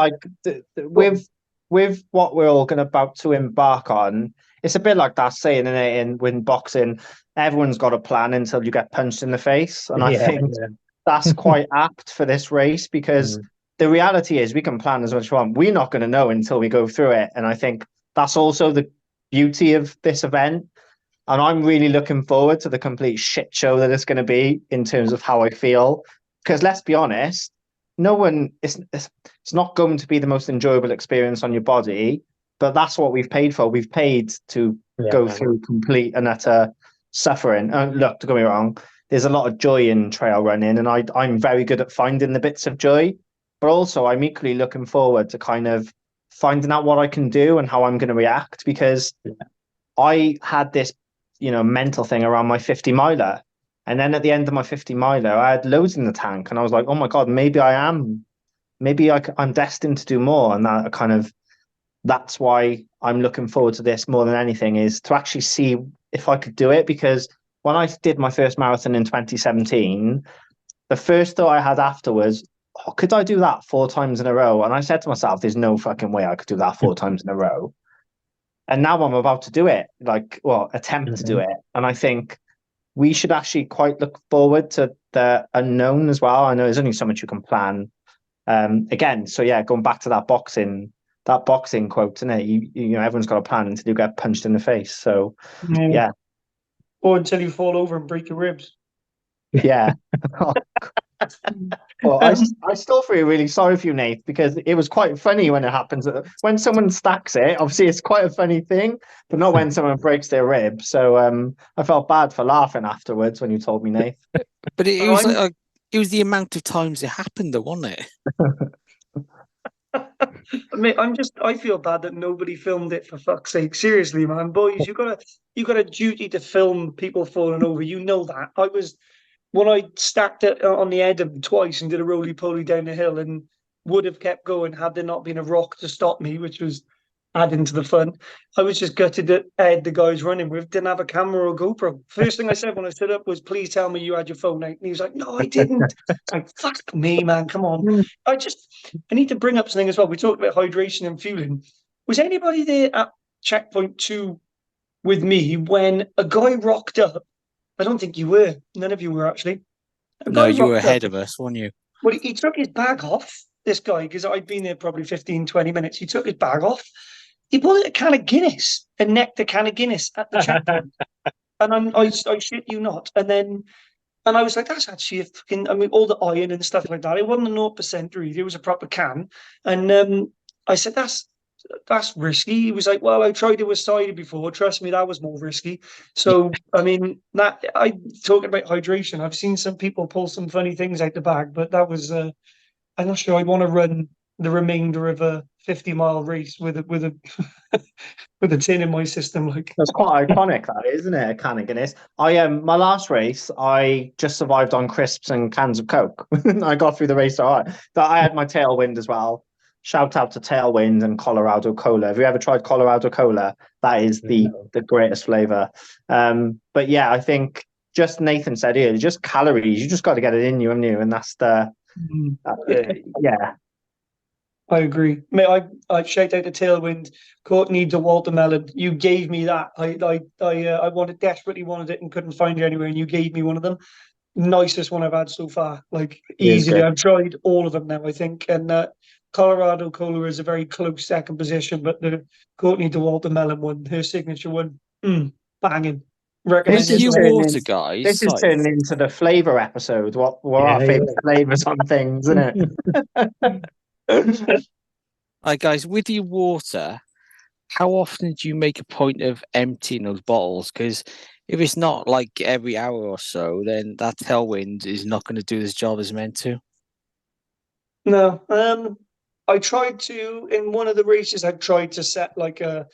with what we're all about to embark on, it's a bit like that saying in boxing, everyone's got a plan until you get punched in the face. And I think that's quite apt for this race because the reality is we can plan as much as we want. We're not going to know until we go through it. And I think that's also the beauty of this event. And I'm really looking forward to the complete shit show that it's going to be in terms of how I feel. Because let's be honest, no one, it's not going to be the most enjoyable experience on your body, but that's what we've paid for. We've paid to go through complete and utter suffering. Look, don't get me wrong, there's a lot of joy in trail running, and I'm very good at finding the bits of joy, but also I'm equally looking forward to kind of finding out what I can do and how I'm going to react, because I had this, mental thing around my 50 miler. And then at the end of my 50 miler, I had loads in the tank, and I was like, oh my God, maybe I'm destined to do more. And that's why I'm looking forward to this more than anything, is to actually see if I could do it. Because when I did my first marathon in 2017, the first thought I had after was, oh, could I do that 4 times in a row? And I said to myself, there's no fucking way I could do that 4 times in a row. And now I'm about to do it, attempt to do it. And I think we should actually quite look forward to the unknown as well. I know there's only so much you can plan. Again, so yeah, going back to that boxing quote, isn't it? You know, everyone's got a plan until you get punched in the face. So yeah. Or until you fall over and break your ribs. Yeah. Well, I still feel really sorry for you, Nate, because it was quite funny when it happens. When someone stacks it, obviously it's quite a funny thing, but not when someone breaks their rib. So I felt bad for laughing afterwards when you told me, Nate. But it was it was the amount of times it happened, though, wasn't it? I mean, I feel bad that nobody filmed it, for fuck's sake. Seriously, man, boys, you got a duty to film people falling over. You know that. When I stacked it on the head of them twice and did a roly-poly down the hill, and would have kept going had there not been a rock to stop me, which was adding to the fun. I was just gutted that Ed, the guy running with, didn't have a camera or GoPro. First thing I said when I stood up was, please tell me you had your phone out. And he was like, no, I didn't. It's like, fuck me, man, come on. I need to bring up something as well. We talked about hydration and fueling. Was anybody there at checkpoint 2 with me when a guy rocked up? I don't think you were. None of you were, actually. No, you were ahead of us, weren't you? Well, he took his bag off, this guy, because I'd been there probably 15, 20 minutes. He took his bag off. He bought a can of Guinness and necked a can of Guinness at the checkpoint. And I shit you not. And I was like, that's actually all the iron and stuff like that. It wasn't a 0% read. It was a proper can. And I said, that's risky. He was like, well, I tried it with cider before. Trust me, that was more risky. So, I mean, talking about hydration, I've seen some people pull some funny things out the bag, but that was, I'm not sure I'd want to run the remainder of a 50-mile race with a with a tin in my system. Like, that's quite iconic, that, isn't it? A can of Guinness. My last race, I just survived on crisps and cans of Coke. I got through the race all right. But I had my tailwind as well. Shout out to Tailwind and Colorado Cola. Have you ever tried Colorado Cola? That is the greatest flavor. But yeah, I think just Nathan said earlier, just calories. You just got to get it in you, haven't you? And that's yeah. I agree. Mate, I shout out to Tailwind, Courtney the watermelon. You gave me that. I desperately wanted it and couldn't find it anywhere, and you gave me one of them. Nicest one I've had so far. Like, easily. I've tried all of them now, I think. And Colorado Cola is a very close second position, but the Courtney the watermelon one, her signature one, banging. Recommend water, guys. This is turning into the flavor episode. What are our favorite flavors on things, isn't it? Hi guys, with your water, how often do you make a point of emptying those bottles? Because if it's not like every hour or so, then that tailwind is not going to do this job as meant to. No, I tried to, in one of the races, I tried to set like a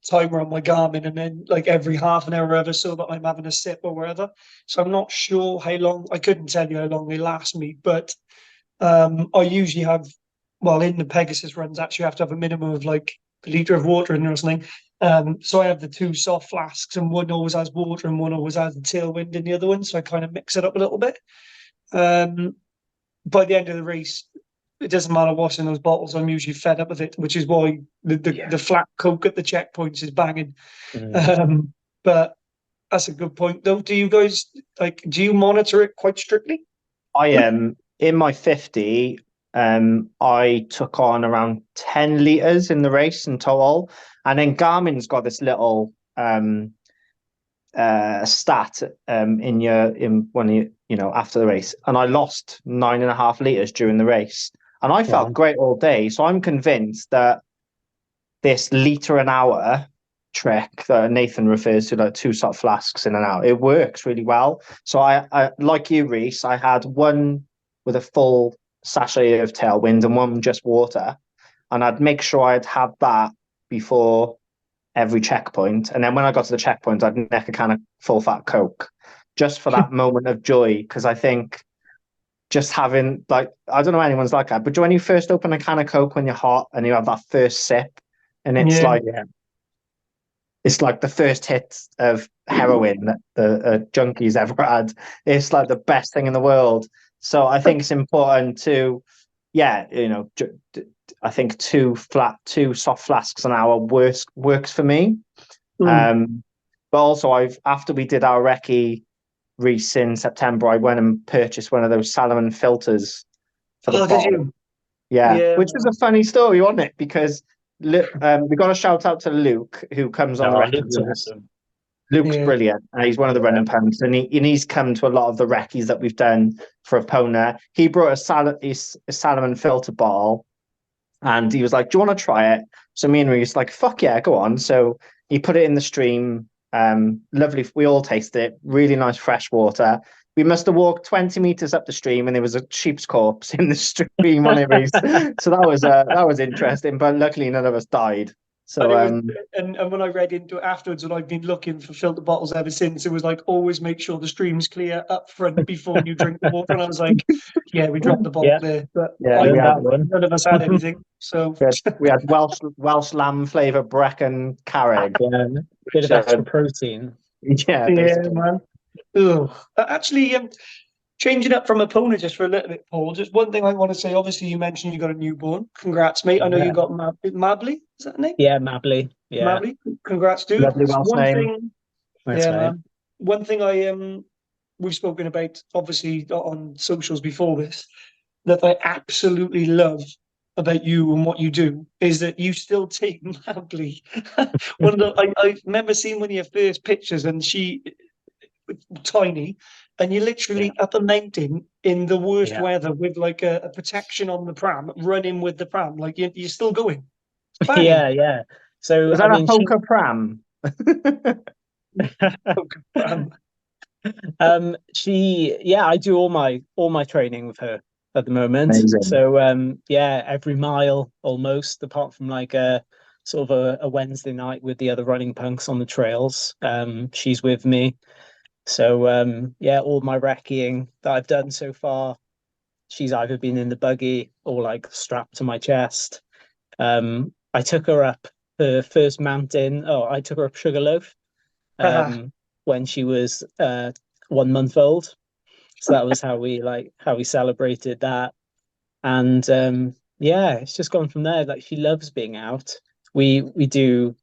timer on my Garmin, and then like every half an hour or ever so that I'm having a sip or wherever. So I'm not sure how long, I couldn't tell you how long they last me, but I usually have, well, in the Pegasus runs, actually, you have to have a minimum of like a litre of water in there or something. So I have the 2 soft flasks, and one always has water and one always has the tailwind in the other one. So I kind of mix it up a little bit. By the end of the race, it doesn't matter what's in those bottles. I'm usually fed up with it, which is why the flat Coke at the checkpoints is banging. But that's a good point, though. Do you guys do you monitor it quite strictly? I am in my 50. I took on around 10 litres in the race in total. And then Garmin's got this little stat in one of after the race, and I lost 9.5 liters during the race, and I felt Wow. great all day. So I'm convinced that this liter an hour trick that Nathan refers to, like 2 soft flasks in an hour, it works really well. So I like you, Reese, I had one with a full sachet of Tailwind and one just water, and I'd make sure I'd had that before every checkpoint, and then when I got to the checkpoint, I'd neck a can of full fat Coke, just for that moment of joy. Because I think just having, like, I don't know anyone's like that, but when you first open a can of Coke when you're hot and you have that first sip, and it's Yeah. like the first hit of heroin that the junkies ever had. It's like the best thing in the world. So I think it's important to, I think two soft flasks an hour works for me. Mm. But also, after we did our recce Reese in September, I went and purchased one of those salmon filters for the Oh, did bottle. you? Yeah, Yeah. which is a funny story, wasn't it? Because we got a shout out to Luke, who comes on the Oh, recce Luke's with us. awesome. Luke's Yeah. brilliant. He's one of the Yeah. running pumps, and he's come to a lot of the recce's that we've done for Epona. He brought a salmon filter bottle, and he was like, "Do you want to try it?" So me and Reese like, "Fuck yeah, go on!" So he put it in the stream. Lovely. We all tasted it. Really nice fresh water. We must have walked 20 meters up the stream, and there was a sheep's corpse in the stream on it, Reese. So that was interesting, but luckily none of us died. So And when I read into it afterwards, and I've been looking for filter bottles ever since, it was like, always make sure the stream's clear up front before you drink the water. And I was like, yeah, we dropped the bottle Yeah, there, but yeah, learned that one. none of us had anything. So we had Welsh lamb flavour Brecon Carreg. Yeah, bit of extra protein. Yeah, yeah, basically. man. Ugh. Actually, changing up from Epona just for a little bit, Paul. Just one thing I want to say. Obviously, you mentioned you got a newborn. Congrats, mate. I know you got Mably. Is that the name? Yeah, Mabley. Yeah, Mably. Congrats, dude. Lovely Welsh One name. thing. thanks, Yeah, mate. man. One thing we've spoken about obviously on socials before this, that I absolutely love about you and what you do is that you still take Mably. I remember seeing one of your first pictures, and she tiny, and you're literally up a mountain in the worst Yeah. weather with like a protection on the pram, running with the pram, like you're still going. It's Yeah, banging. yeah. So Was I that a mean, poker pram? Pram. yeah, I do all my training with her at the moment. Amazing. So yeah, every mile almost, apart from like a sort of a Wednesday night with the other running punks on the trails. She's with me. So yeah, all my recceing that I've done so far, she's either been in the buggy or like strapped to my chest. I took her up her first mountain. Oh, I took her up Sugarloaf when she was 1 month old. So that was how we celebrated that. And yeah, it's just gone from there. Like, she loves being out. We do.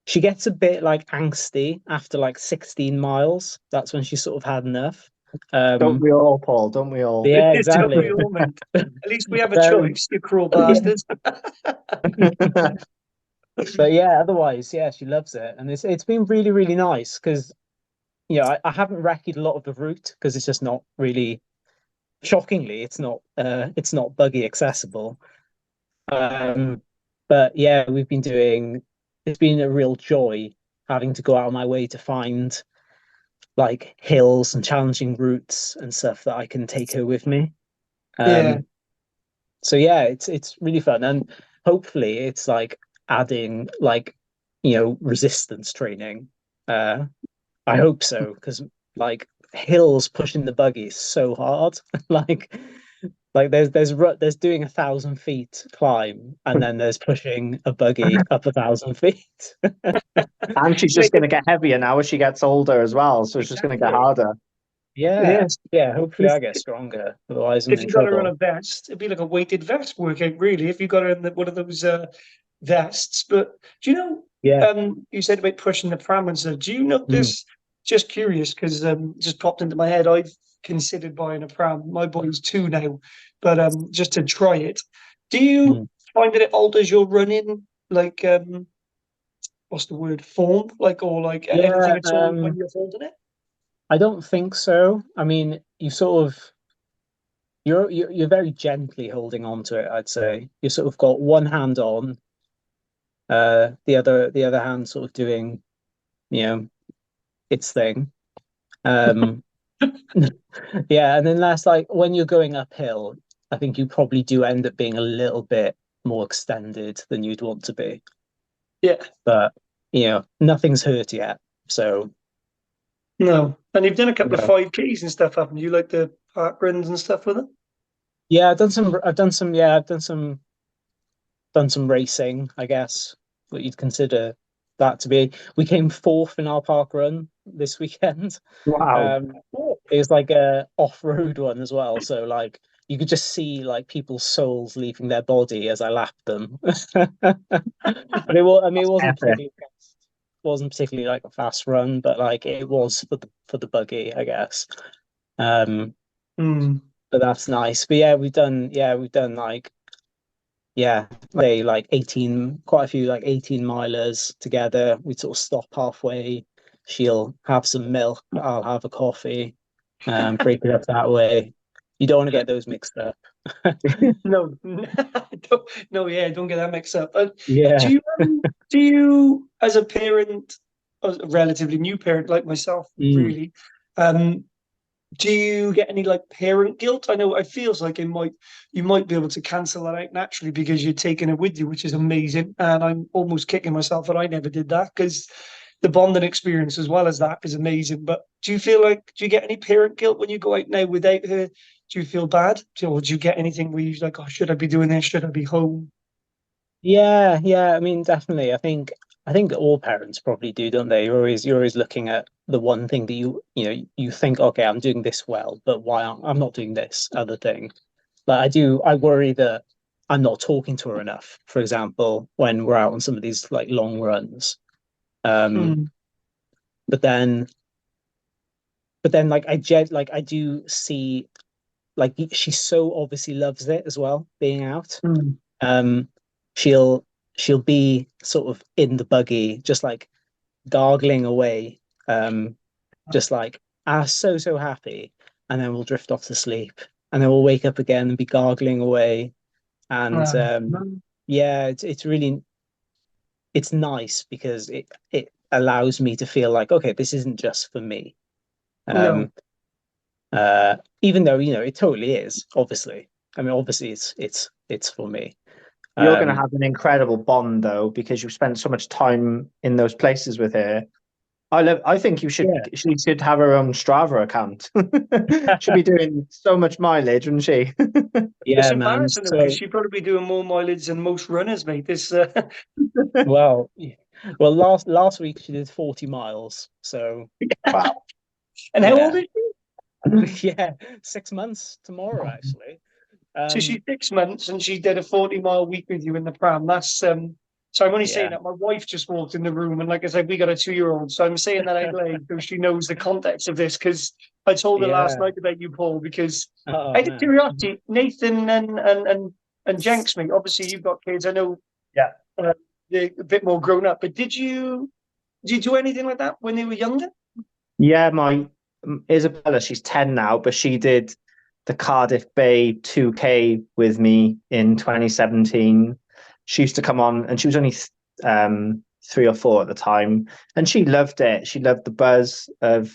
She gets a bit like angsty after like 16 miles. That's when she sort of had enough. Don't we all, Paul? Don't we all? Yeah, It's what exactly. we all meant. At least we have a So, choice, you cruel yeah. bastards. But yeah, otherwise, yeah, she loves it, and it's been really, really nice because I haven't recce'd a lot of the route because it's just not really. Shockingly, it's not buggy accessible. But yeah, we've been doing. It's been a real joy having to go out of my way to find like hills and challenging routes and stuff that I can take her with me. Yeah. So yeah, it's really fun, and hopefully it's like adding like resistance training. I hope so, because like hills pushing the buggy is so hard. like there's doing 1,000 feet climb, and then there's pushing a buggy up 1,000 feet. And she's just going to get heavier now as she gets older as well. So it's just going to get harder. Yeah, Yes. yeah. Hopefully I get stronger. Otherwise I'm If in you got her on trouble. a vest, it'd be like a weighted vest workout, really. If you got her in one of those vests. But do you know? Yeah. You said about pushing the pram and stuff. Do you know Mm. this? Just curious, because just popped into my head. I've considered buying a pram. My boy's 2 now, but just to try it. Do you Mm. find that it alters your running, like what's the word, form, like, or like anything Yeah, at all when you're holding it? I don't think so. I mean, you sort of you're very gently holding on to it, I'd say. You sort of got one hand on, the other hand sort of doing, its thing. Yeah, and then that's like when you're going uphill, I think you probably do end up being a little bit more extended than you'd want to be. Yeah. But nothing's hurt yet. So No. And you've done a couple of no. 5Ks and stuff, haven't you? Like the park runs and stuff with it? Yeah, I've done some racing, I guess, what you'd consider that to be. We came fourth in our park run this weekend. Wow. It was like a off-road one as well, so like you could just see like people's souls leaving their body as I lapped them. But it wasn't Epic. particularly fast. Wasn't particularly like a fast run, but like it was for the buggy, I guess. Um, but that's nice. But we've done like like 18, quite a few like 18 milers together. We sort of stop halfway. She'll have some milk, I'll have a coffee, break it up that way. You don't want to get those mixed up. No, don't get that mixed up. Yeah. Do you, as a parent, as a relatively new parent like myself, Mm. really, do you get any like parent guilt? I know it feels like you might be able to cancel that out naturally because you're taking it with you, which is amazing. And I'm almost kicking myself that I never did that because the bonding experience as well as that is amazing. But do you get any parent guilt when you go out now without her? Do you feel bad? Or do you get anything where you're like, oh, should I be doing this? Should I be home? Yeah, I mean, definitely. I think all parents probably do, don't they? You're always looking at the one thing that you think, okay, I'm doing this well, but why I'm not doing this other thing? Like I worry that I'm not talking to her enough, for example, when we're out on some of these like long runs. Um, Mm, but then like I do see like she so obviously loves it as well, being out. mm, Um, she'll be sort of in the buggy, just like gargling away, just like so happy, and then we'll drift off to sleep, and then we'll wake up again and be gargling away, and yeah, it's nice because it allows me to feel like, okay, this isn't just for me. no, Um, Even though it totally is. Obviously, I mean, obviously, it's for me. You're going to Um, have an incredible bond though, because you've spent so much time in those places with her. I think yeah, she should have her own Strava account. She'll be doing so much mileage, wouldn't she? it's yeah, man. embarrassing though because So, she'd probably be doing more mileage than most runners, mate. This, well, last week she did 40 miles. So, Wow. and how old yeah, is she? yeah, 6 months tomorrow actually. So she's Um, 6 months and she did a 40-mile week with you in the pram. That's so I'm only saying yeah, that my wife just walked in the room and like I said, we got a 2-year-old. So I'm saying that out loud so she knows the context of this because I told her last yeah. night about you, Paul, because Oh out of man. curiosity, Nathan and Jenks, mate, obviously you've got kids. I know Yeah. they're a bit more grown up, but did you do anything like that when they were younger? Yeah, my Isabella, she's 10 now, but she did the Cardiff Bay 2K with me in 2017. She used to come on, and she was only 3 or 4 at the time, and she loved it. She loved the buzz of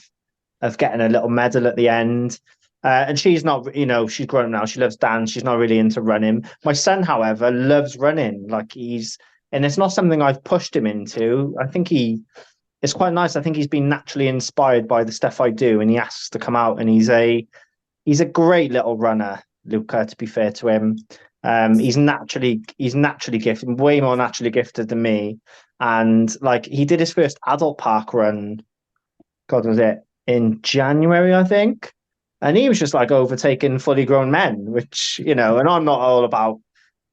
getting a little medal at the end. And she's not, she's grown up now. She loves dance. She's not really into running. My son, however, loves running. And it's not something I've pushed him into. I think it's quite nice. I think he's been naturally inspired by the stuff I do, and he asks to come out. And he's a great little runner, Luca. To be fair to him, he's naturally gifted, way more naturally gifted than me. And like he did his first adult park run. God, was it in January? I think. And he was just like overtaking fully grown men, which and I'm not all about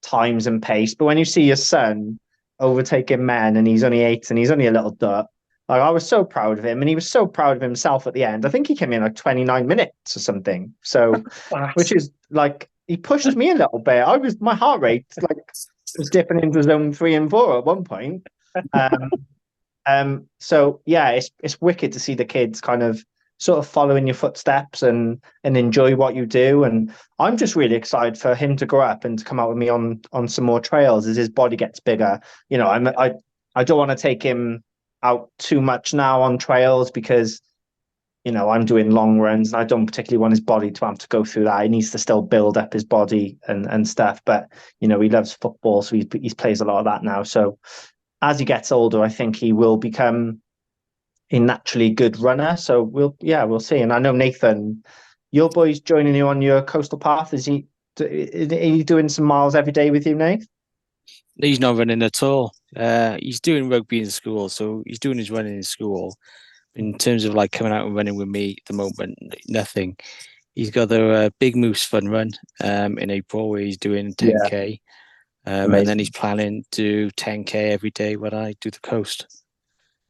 times and pace, but when you see your son overtaking men and he's only 8 and he's only a little duck, like I was so proud of him, and he was so proud of himself at the end. I think he came in like 29 minutes or something. So, which is like he pushed me a little bit. My heart rate like was dipping into zone 3 and 4 at one point. So yeah, it's wicked to see the kids kind of sort of follow in your footsteps and enjoy what you do. And I'm just really excited for him to grow up and to come out with me on some more trails as his body gets bigger. You know, I don't want to take him out too much now on trails because, you know, I'm doing long runs and I don't particularly want his body to have to go through that. He needs to still build up his body and stuff. But, you know, he loves football, so he plays a lot of that now. So as he gets older, I think he will become a naturally good runner. So we'll see. And I know Nathan, your boy's joining you on your coastal path. Is he doing some miles every day with you, Nate? He's not running at all. He's doing rugby in school, so he's doing his running in school. In terms of like coming out and running with me at the moment, nothing. He's got the Bigmoose fun run in April where he's doing 10K. And then he's planning to do 10K every day when I do the coast.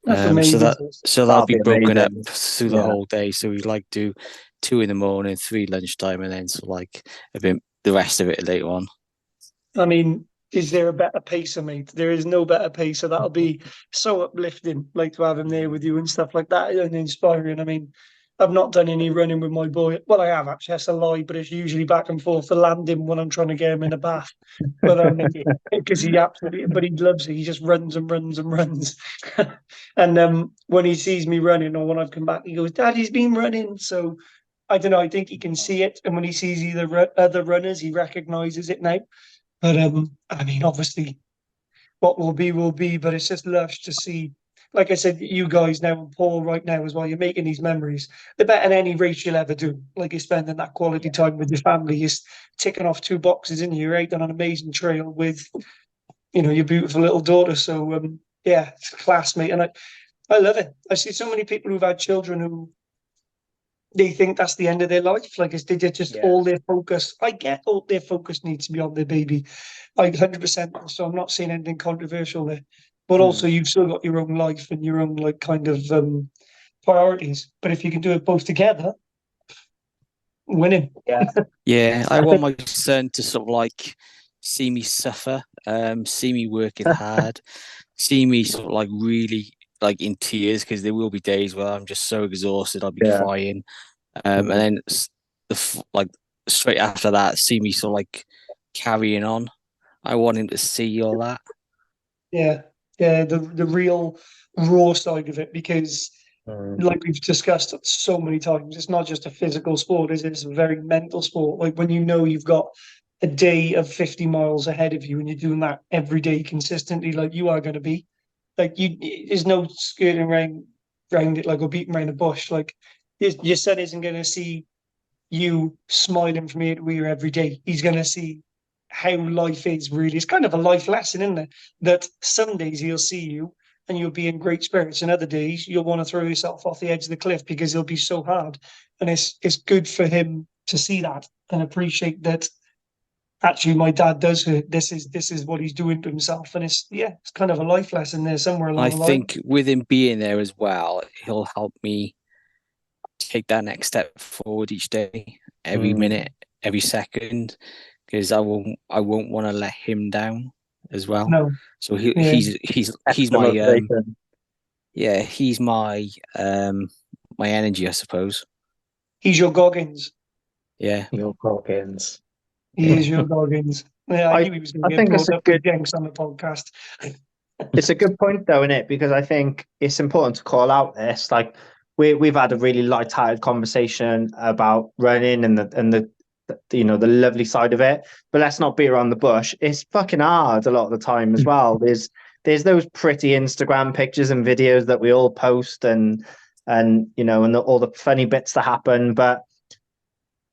That's amazing. So that'll be broken up through the whole day. So we like do 2 in the morning, 3 lunchtime, and then so like a bit the rest of it later on. I mean, is there a better pacer, mate? There is no better pacer. That'll be so uplifting, like to have him there with you and stuff like that, and inspiring. I mean, I've not done any running with my boy. Well, I have actually. That's a lie, but it's usually back and forth to land him when I'm trying to get him in a bath. But because he absolutely, but he loves it. He just runs and runs and runs. And when he sees me running, or when I've come back, he goes, "Daddy's been running." So I don't know. I think he can see it, and when he sees other runners, he recognizes it now. But I mean, obviously, what will be. But it's just lush to see. Like I said, you guys now and Paul right now as well. You're making these memories. They're better than any race you'll ever do. Like you're spending that quality time with your family. You're ticking off 2 boxes in here, right? On an amazing trail with, you know, your beautiful little daughter. So yeah, it's a class, mate, and I love it. I see so many people who've had children who they think that's the end of their life. Like they just all their focus. I get all their focus needs to be on their baby. I 100%. So I'm not saying anything controversial there. But also you've still got your own life and your own like kind of priorities. But if you can do it both together, winning. Yeah, I want my son to sort of like see me suffer, see me working hard, see me sort of like really like in tears, because there will be days where I'm just so exhausted I'll be crying, and then like straight after that see me sort of like carrying on. I want him to see all that. Yeah, the real raw side of it, because like we've discussed so many times, it's not just a physical sport, it's a very mental sport. Like when you know you've got a day of 50 miles ahead of you and you're doing that every day consistently, like you are going to be, like there's no skirting around it, like, or beating around the bush. Like your son isn't going to see you smiling from ear to ear every day. He's going to see how life is really. It's kind of a life lesson, isn't it? That some days he'll see you and you'll be in great spirits, and other days you'll want to throw yourself off the edge of the cliff because it'll be so hard. And it's good for him to see that and appreciate that actually my dad does hurt. This is what he's doing to himself. And it's kind of a life lesson there somewhere along the line. I think with him being there as well, he'll help me take that next step forward each day, every minute, every second, because I won't want to let him down as well. No. So he's my he's my my energy, I suppose. He's your Goggins. Yeah, your Goggins. He is your Goggins. Yeah, I knew he was going to get brought up with Jenks on the podcast. It's a good point, though, isn't it? Because I think it's important to call out this. Like we've had a really light-hearted conversation about running and the you know, the lovely side of it, but let's not beat around the bush. It's fucking hard a lot of the time as well. There's those pretty Instagram pictures and videos that we all post and you know, and all the funny bits that happen, but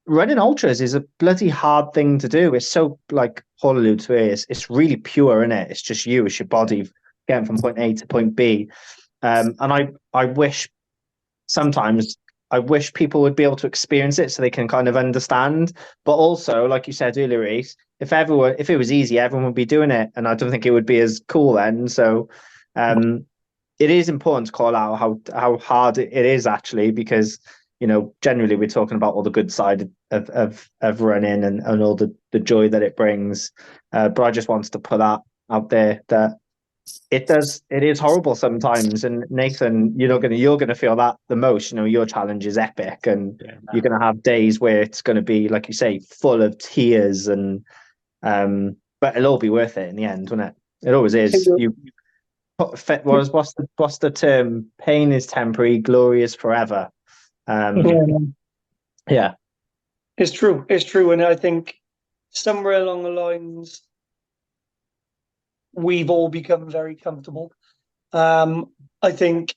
running ultras is a bloody hard thing to do. It's so, like Paul alluded to, it's really pure, isn't it? It's just you, it's your body getting from point A to point B. And I wish sometimes people would be able to experience it so they can kind of understand. But also, like you said earlier, Reese, if it was easy, everyone would be doing it, and I don't think it would be as cool then. So it is important to call out how hard it is actually, because, you know, generally we're talking about all the good side of running and all the joy that it brings. But I just wanted to put that out there, that it does. It is horrible sometimes. And Nathan, you're gonna feel that the most. Your challenge is epic, and you're gonna have days where it's gonna be, like you say, full of tears, and but it'll all be worth it in the end, won't it? It always is. What's the term? Pain is temporary, glory is forever. Yeah, it's true. It's true, and I think somewhere along the lines, we've all become very comfortable. I think,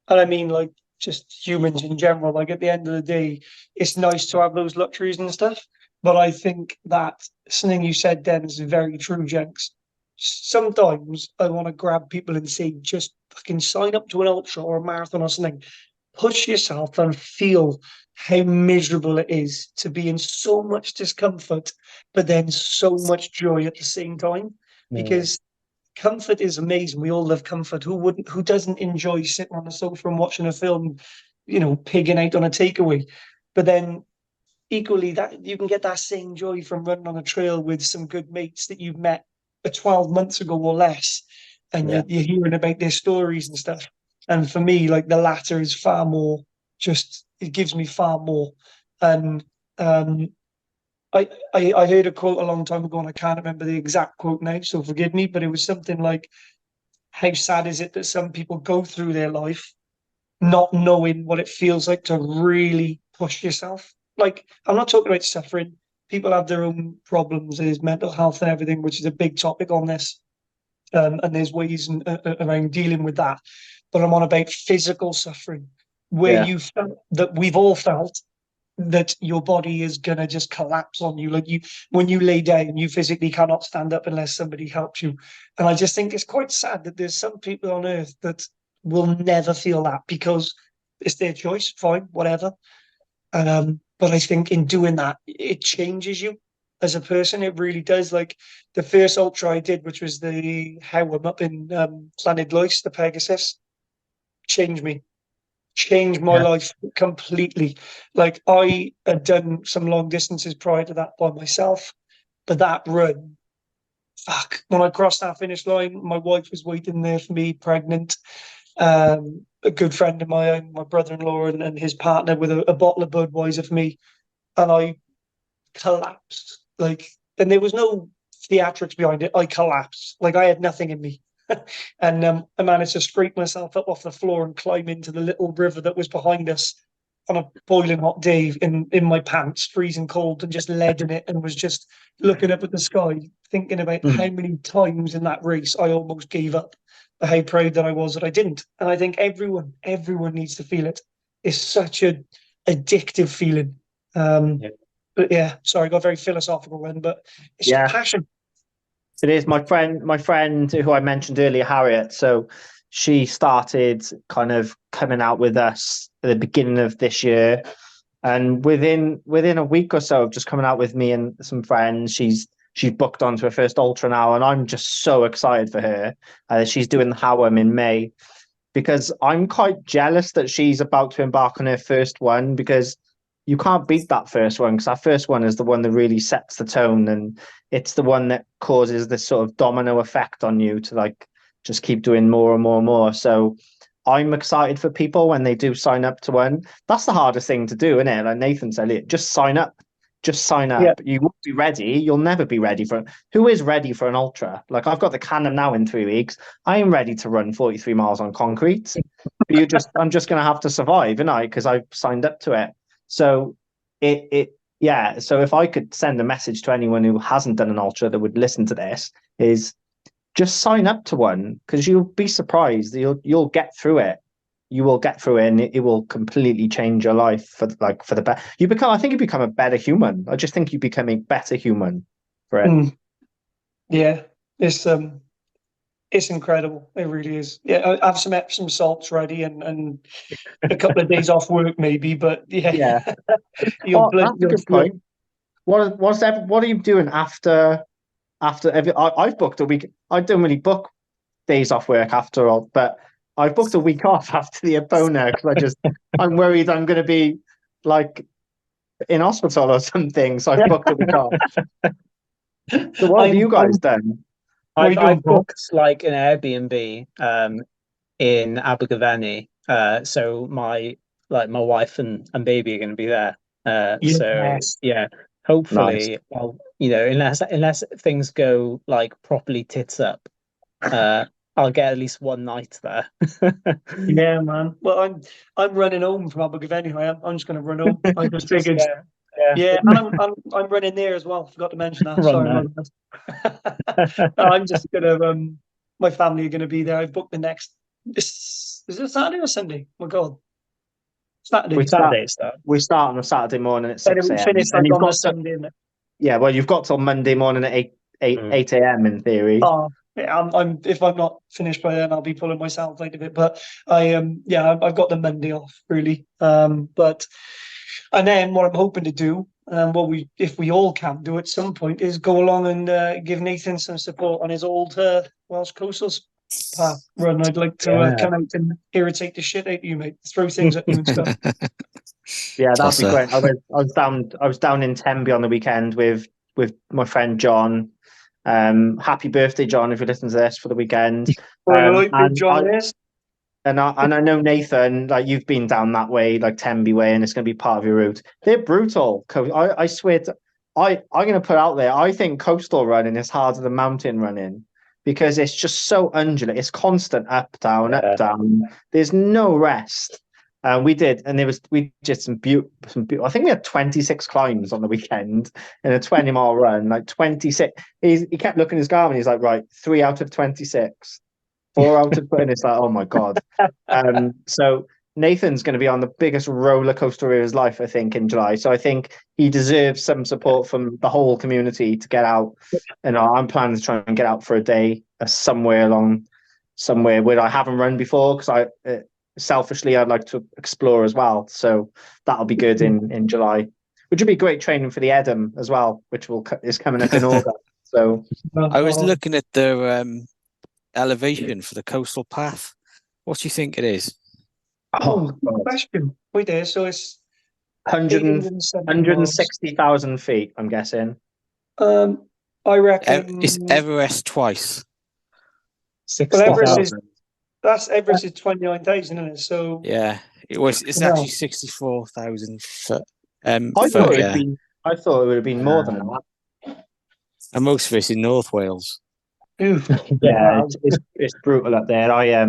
and I mean, like, just humans in general, like, at the end of the day, it's nice to have those luxuries and stuff. But I think that something you said then is very true, Jenks. Sometimes I want to grab people and say, just fucking sign up to an ultra or a marathon or something. Push yourself and feel how miserable it is to be in so much discomfort, but then so much joy at the same time. Because comfort is amazing. We all love comfort. Who doesn't enjoy sitting on the sofa and watching a film, pigging out on a takeaway? But then equally, that you can get that same joy from running on a trail with some good mates that you've met 12 months ago or less, and you're hearing about their stories and stuff. And for me, like, the latter is far more, it gives me far more. And I heard a quote a long time ago, and I can't remember the exact quote now, so forgive me, but it was something like, how sad is it that some people go through their life not knowing what it feels like to really push yourself? Like, I'm not talking about suffering. People have their own problems. There's mental health and everything, which is a big topic on this. And there's ways around dealing with that. But I'm on about physical suffering, where you felt that we've all felt that your body is going to just collapse on you. Like, when you lay down, you physically cannot stand up unless somebody helps you. And I just think it's quite sad that there's some people on earth that will never feel that, because it's their choice. Fine, whatever. But I think in doing that, it changes you as a person. It really does. Like, the first ultra I did, which was the Howam up in Llanidloes, the Pegasus, changed my life completely. Like, I had done some long distances prior to that by myself, but that run, when I crossed that finish line, my wife was waiting there for me, pregnant. A good friend of mine, my brother-in-law, and his partner, with a bottle of Budweiser for me, and I collapsed. Like, and there was no theatrics behind it. I collapsed. Like, I had nothing in me. And I managed to scrape myself up off the floor and climb into the little river that was behind us on a boiling hot day in my pants, freezing cold, and just led in it, and was just looking up at the sky, thinking about how many times in that race I almost gave up, but how proud that I was that I didn't. And I think everyone needs to feel it. It's such a addictive feeling. But yeah, sorry, I got very philosophical then, but it's just passion. It is. My friend who I mentioned earlier, Harriet. So she started kind of coming out with us at the beginning of this year, and within a week or so of just coming out with me and some friends, she's booked onto her first ultra now, and I'm just so excited for her. She's doing the Howam in May, because I'm quite jealous that she's about to embark on her first one, because you can't beat that first one, because that first one is the one that really sets the tone, and it's the one that causes this sort of domino effect on you to, like, just keep doing more and more and more. So I'm excited for people when they do sign up to one. That's the hardest thing to do, isn't it? Like Nathan said, just sign up. Just sign up. Yeah. You won't be ready. You'll never be ready for it. Who is ready for an ultra? Like, I've got the Canon now in 3 weeks. I am ready to run 43 miles on concrete. But I'm just going to have to survive, and because I've signed up to it. So so if I could send a message to anyone who hasn't done an ultra that would listen to this, is just sign up to one, because you'll be surprised. You'll get through it. You will get through it, and it will completely change your life for the better. I think you become a better human. I just think you become a better human for it. Yeah, it's incredible. It really is. Yeah, I have some Epsom salts ready, and a couple of days off work maybe, but yeah. That's a good point. What are you doing after I've booked a week. I don't really book days off work after all, but I've booked a week off after the Epona, because I'm worried I'm going to be, like, in hospital or something. So I've booked a week off. So what have you guys done? What are you doing, I've Paul? booked like an Airbnb in Abergavenny. So my wife and baby are going to be there. So Yes. yeah, Nice. hopefully, I'll unless things go like properly tits up, I'll get at least one night there. Yeah, man. Well, I'm running home from Abergavenny. I'm just going to run home. I just Just figured. yeah, Yeah, and I'm running there as well. Forgot to mention that. run Sorry, my bad. No, I'm just gonna my family are gonna be there. I've booked the next. Is it Saturday or Sunday? Oh my God, Saturday. We start Saturday stuff. we start on a Saturday morning at But 6 we a.m. finish and like you've on the got to, Sunday. yeah, well, you've got till Monday morning at 8 a.m. in theory. Oh, yeah, I'm if I'm not finished by then, I'll be pulling myself out of it. But yeah, I've got the Monday off really. But and then what I'm hoping to do, if we all can do at some point, is go along and give Nathan some support on his old Welsh coastals path run. I'd like to Yeah. come out and irritate the shit out of you, mate. Throw things at you and stuff. Yeah, that'd That's be great. I was down in Tenby on the weekend with my friend John. Happy birthday, John, if you listen to this for the weekend. Big And John is. I know Nathan, like you've been down that way, like Tenby way, and it's going to be part of your route. They're brutal. I swear, I'm going to put out there. I think coastal running is harder than mountain running because it's just so undulate. It's constant up, down, Yeah. up, down. There's no rest. We did, and we did some beautiful. I think we had 26 climbs on the weekend in a 20-mile run. Like 26. He kept looking at his Garmin. He's like, right, 3 out of 26. 4 out of 20. It's like, oh my God. So Nathan's going to be on the biggest roller coaster of his life, I think, in July. So I think he deserves some support from the whole community to get out. And I'm planning to try and get out for a day somewhere where I haven't run before because selfishly I'd like to explore as well. So that'll be good in July, which would be great training for the Edam as well, which is coming up in August. So I was looking at the elevation for the coastal path. What do you think it is? Good question. Wait there. So it's 870 miles. 160,000 feet, I'm guessing. I reckon It's Everest twice. well, Everest is 60,000. Everest is 29,000, isn't it? So Yeah, it's No. actually 64,000 foot. I foot, thought yeah, I thought it would have been more than that. and most of it's in North Wales. ooh, Yeah, wow. it's brutal up there. I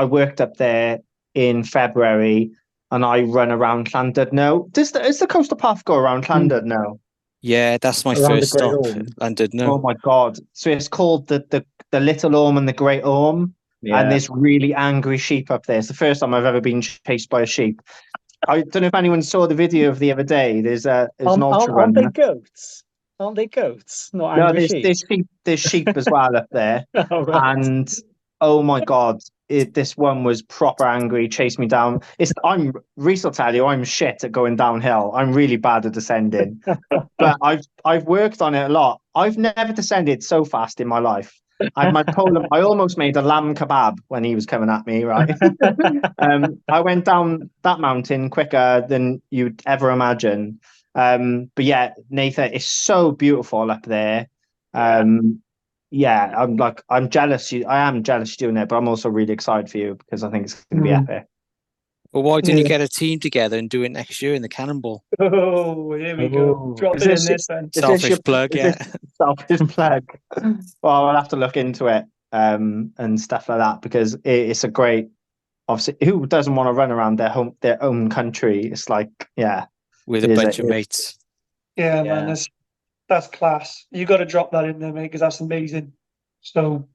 worked up there in February and I run around Llandudno. Does the coastal path go around Llandudno? Yeah, that's my Around the first Great stop. Orme. Llandudno. Oh my God. So it's called the Little Orme and the Great Orme. And Yeah. there's really angry sheep up there. It's the first time I've ever been chased by a sheep. I don't know if anyone saw the video of the other day. There's an ultra Aren't they runner. goats? Aren't they goats? Not No, angry sheep. there's sheep as well up there. Oh, right. And oh my God, this one was proper angry, chased me down. Reese will tell you, I'm shit at going downhill. I'm really bad at descending. But I've worked on it a lot. I've never descended so fast in my life. I almost made a lamb kebab when he was coming at me, right? I went down that mountain quicker than you'd ever imagine. But yeah, Nathan, it's so beautiful up there. Yeah, I'm jealous. I am jealous you're doing it, but I'm also really excited for you because I think it's going to be epic. Well, why didn't you Yeah. get a team together and do it next year in the Cannonball? Oh, here we go. Oh. Drop Is it this in this then. Selfish plug, yeah. Selfish plug. Well, I'll have to look into it and stuff like that because it's a great. Obviously, who doesn't want to run around their own country? It's like, yeah, With a bunch of mates. Yeah, Yeah. man, that's class. You got to drop that in there, mate, because that's amazing. So,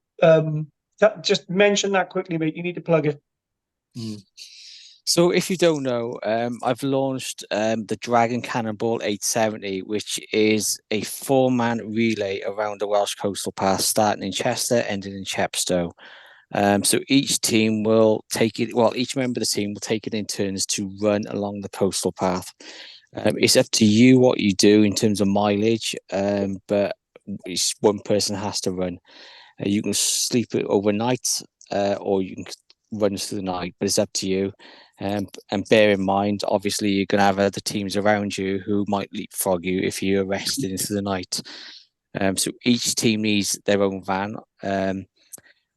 just mention that quickly, mate. You need to plug it. So if you don't know, I've launched the Dragon Cannonball 870, which is a 4-man relay around the Welsh coastal path, starting in Chester, ending in Chepstow. So each team will take it. Well, each member of the team will take it in turns to run along the coastal path. It's up to you what you do in terms of mileage, but it's one person has to run. You can sleep it overnight, or you can run through the night, but it's up to you. And bear in mind, obviously, you're going to have other teams around you who might leapfrog you if you're arrested into the night. So each team needs their own van.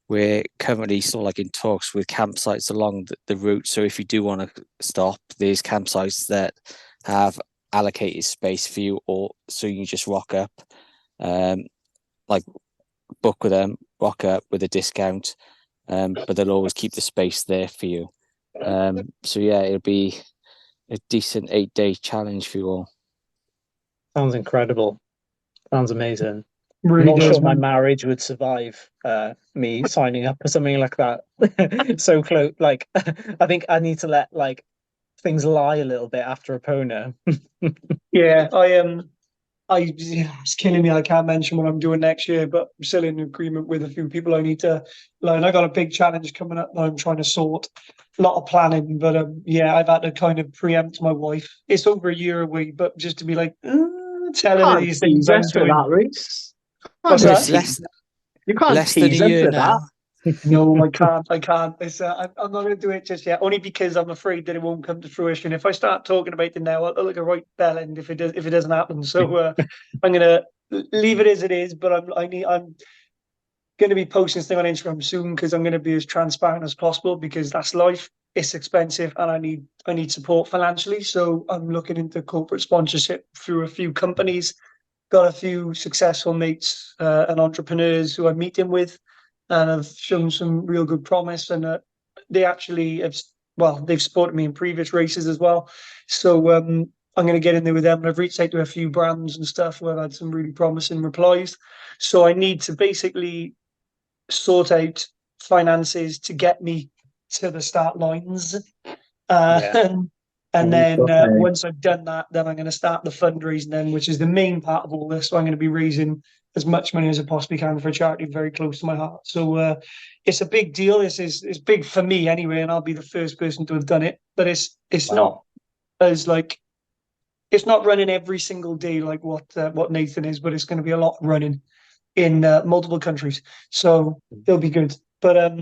We're currently sort of like in talks with campsites along the route. So if you do want to stop, there's campsites that have allocated space for you, or so you can just rock up, like book with them, rock up with a discount, but they'll always keep the space there for you. So yeah, it'll be a decent 8-day challenge for you all. Sounds incredible. Sounds amazing. Really I'm not does, sure my man. marriage would survive me signing up for something like that. So close. Like, I think I need to let like things lie a little bit after Epona. Yeah, it's killing me. I can't mention what I'm doing next year, but I'm still in agreement with a few people I need to learn. I got a big challenge coming up that I'm trying to sort. A lot of planning, but yeah, I've had to kind of preempt my wife. It's over a year away, but just to be like, telling her Can't these things tease I'm us for doing. that, Reese. What's Can't that? It's tease. You can't less than a tease us year for that. now. No, I can't. I can't. I'm not going to do it just yet, only because I'm afraid that it won't come to fruition. If I start talking about it now, I'll look a right bell end if it doesn't happen. So I'm going to leave it as it is. But I'm going to be posting this thing on Instagram soon because I'm going to be as transparent as possible because that's life. It's expensive, and I need support financially. So I'm looking into corporate sponsorship through a few companies. Got a few successful mates and entrepreneurs who I'm meeting with, and have shown some real good promise. And they actually have, well, they've supported me in previous races as well. So I'm going to get in there with them. And I've reached out to a few brands and stuff where I've had some really promising replies. So I need to basically sort out finances to get me to the start lines. Yeah. And then Okay. once I've done that, then I'm going to start the fundraising then, which is the main part of all this. So I'm going to be raising as much money as I possibly can for a charity very close to my heart. So it's a big deal. It's big for me anyway, and I'll be the first person to have done it. But it's Wow. not as like, it's not running every single day like what Nathan is, but it's going to be a lot running in multiple countries. So it'll be good. But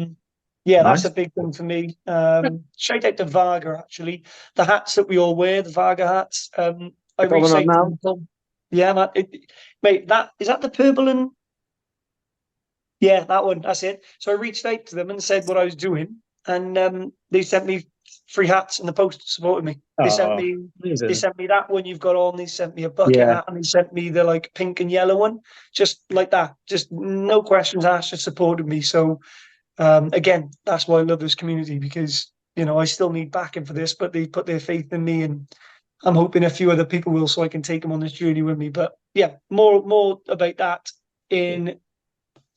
yeah, that's a Nice. big thing for me. Shout out to Varga, actually. The hats that we all wear, the Varga hats. I You got one reached on out now? to people. Yeah, man. Mate, is that the purple and yeah, that one. That's it. So I reached out to them and said what I was doing, and they sent me free hats in the post supporting me. They sent Oh, me amazing. that one you've got on. They sent me a bucket Yeah. hat, and they sent me the like pink and yellow one, just like that. Just no questions asked, just supported me. So again, that's why I love this community, because I still need backing for this, but they put their faith in me, and I'm hoping a few other people will, so I can take them on this journey with me. But yeah, more about that in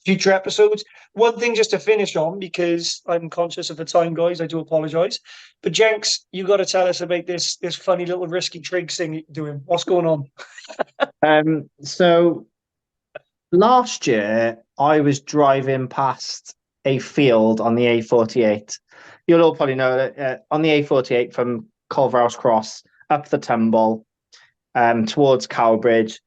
future episodes. One thing just to finish on, because I'm conscious of the time, guys, I do apologize. But Jenks, you got to tell us about this funny little risky trigs thing you're doing. What's going on? So last year I was driving past a field on the A48. You'll all probably know that on the A48 from Culverhouse Cross up the Tumble, towards Cowbridge.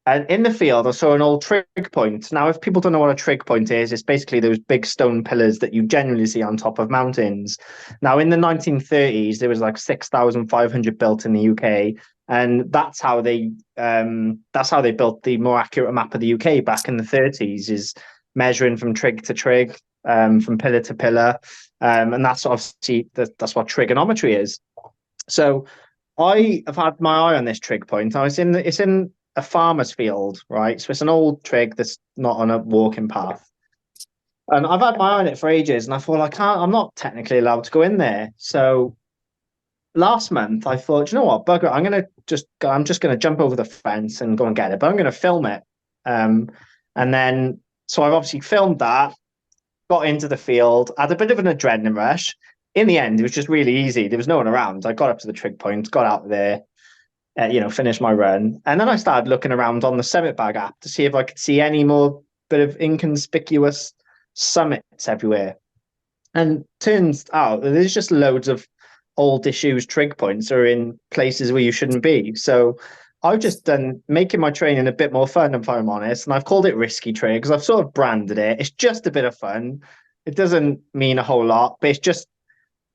And in the field, I saw an old trig point. Now, if people don't know what a trig point is, it's basically those big stone pillars that you generally see on top of mountains. Now, in the 1930s, there was like 6,500 built in the UK, and that's how they built the more accurate map of the UK back in the 30s, is measuring from trig to trig, from pillar to pillar, and that's obviously that's what trigonometry is. So I have had my eye on this trig point. It's in a farmer's field, right? So it's an old trig that's not on a walking path. And I've had my eye on it for ages, and I thought I'm not technically allowed to go in there. So last month I thought, you know what, bugger, I'm just gonna jump over the fence and go and get it, but I'm gonna film it. And then so I've obviously filmed that, got into the field, had a bit of an adrenaline rush. In the end, it was just really easy. There was no one around. I got up to the trig point, got out there, finished my run. And then I started looking around on the Summit Bag app to see if I could see any more bit of inconspicuous summits everywhere. And turns out that there's just loads of old disused trig points are in places where you shouldn't be. So I've just done making my training a bit more fun, if I'm honest. And I've called it Risky Trig because I've sort of branded it. It's just a bit of fun. It doesn't mean a whole lot, but it's just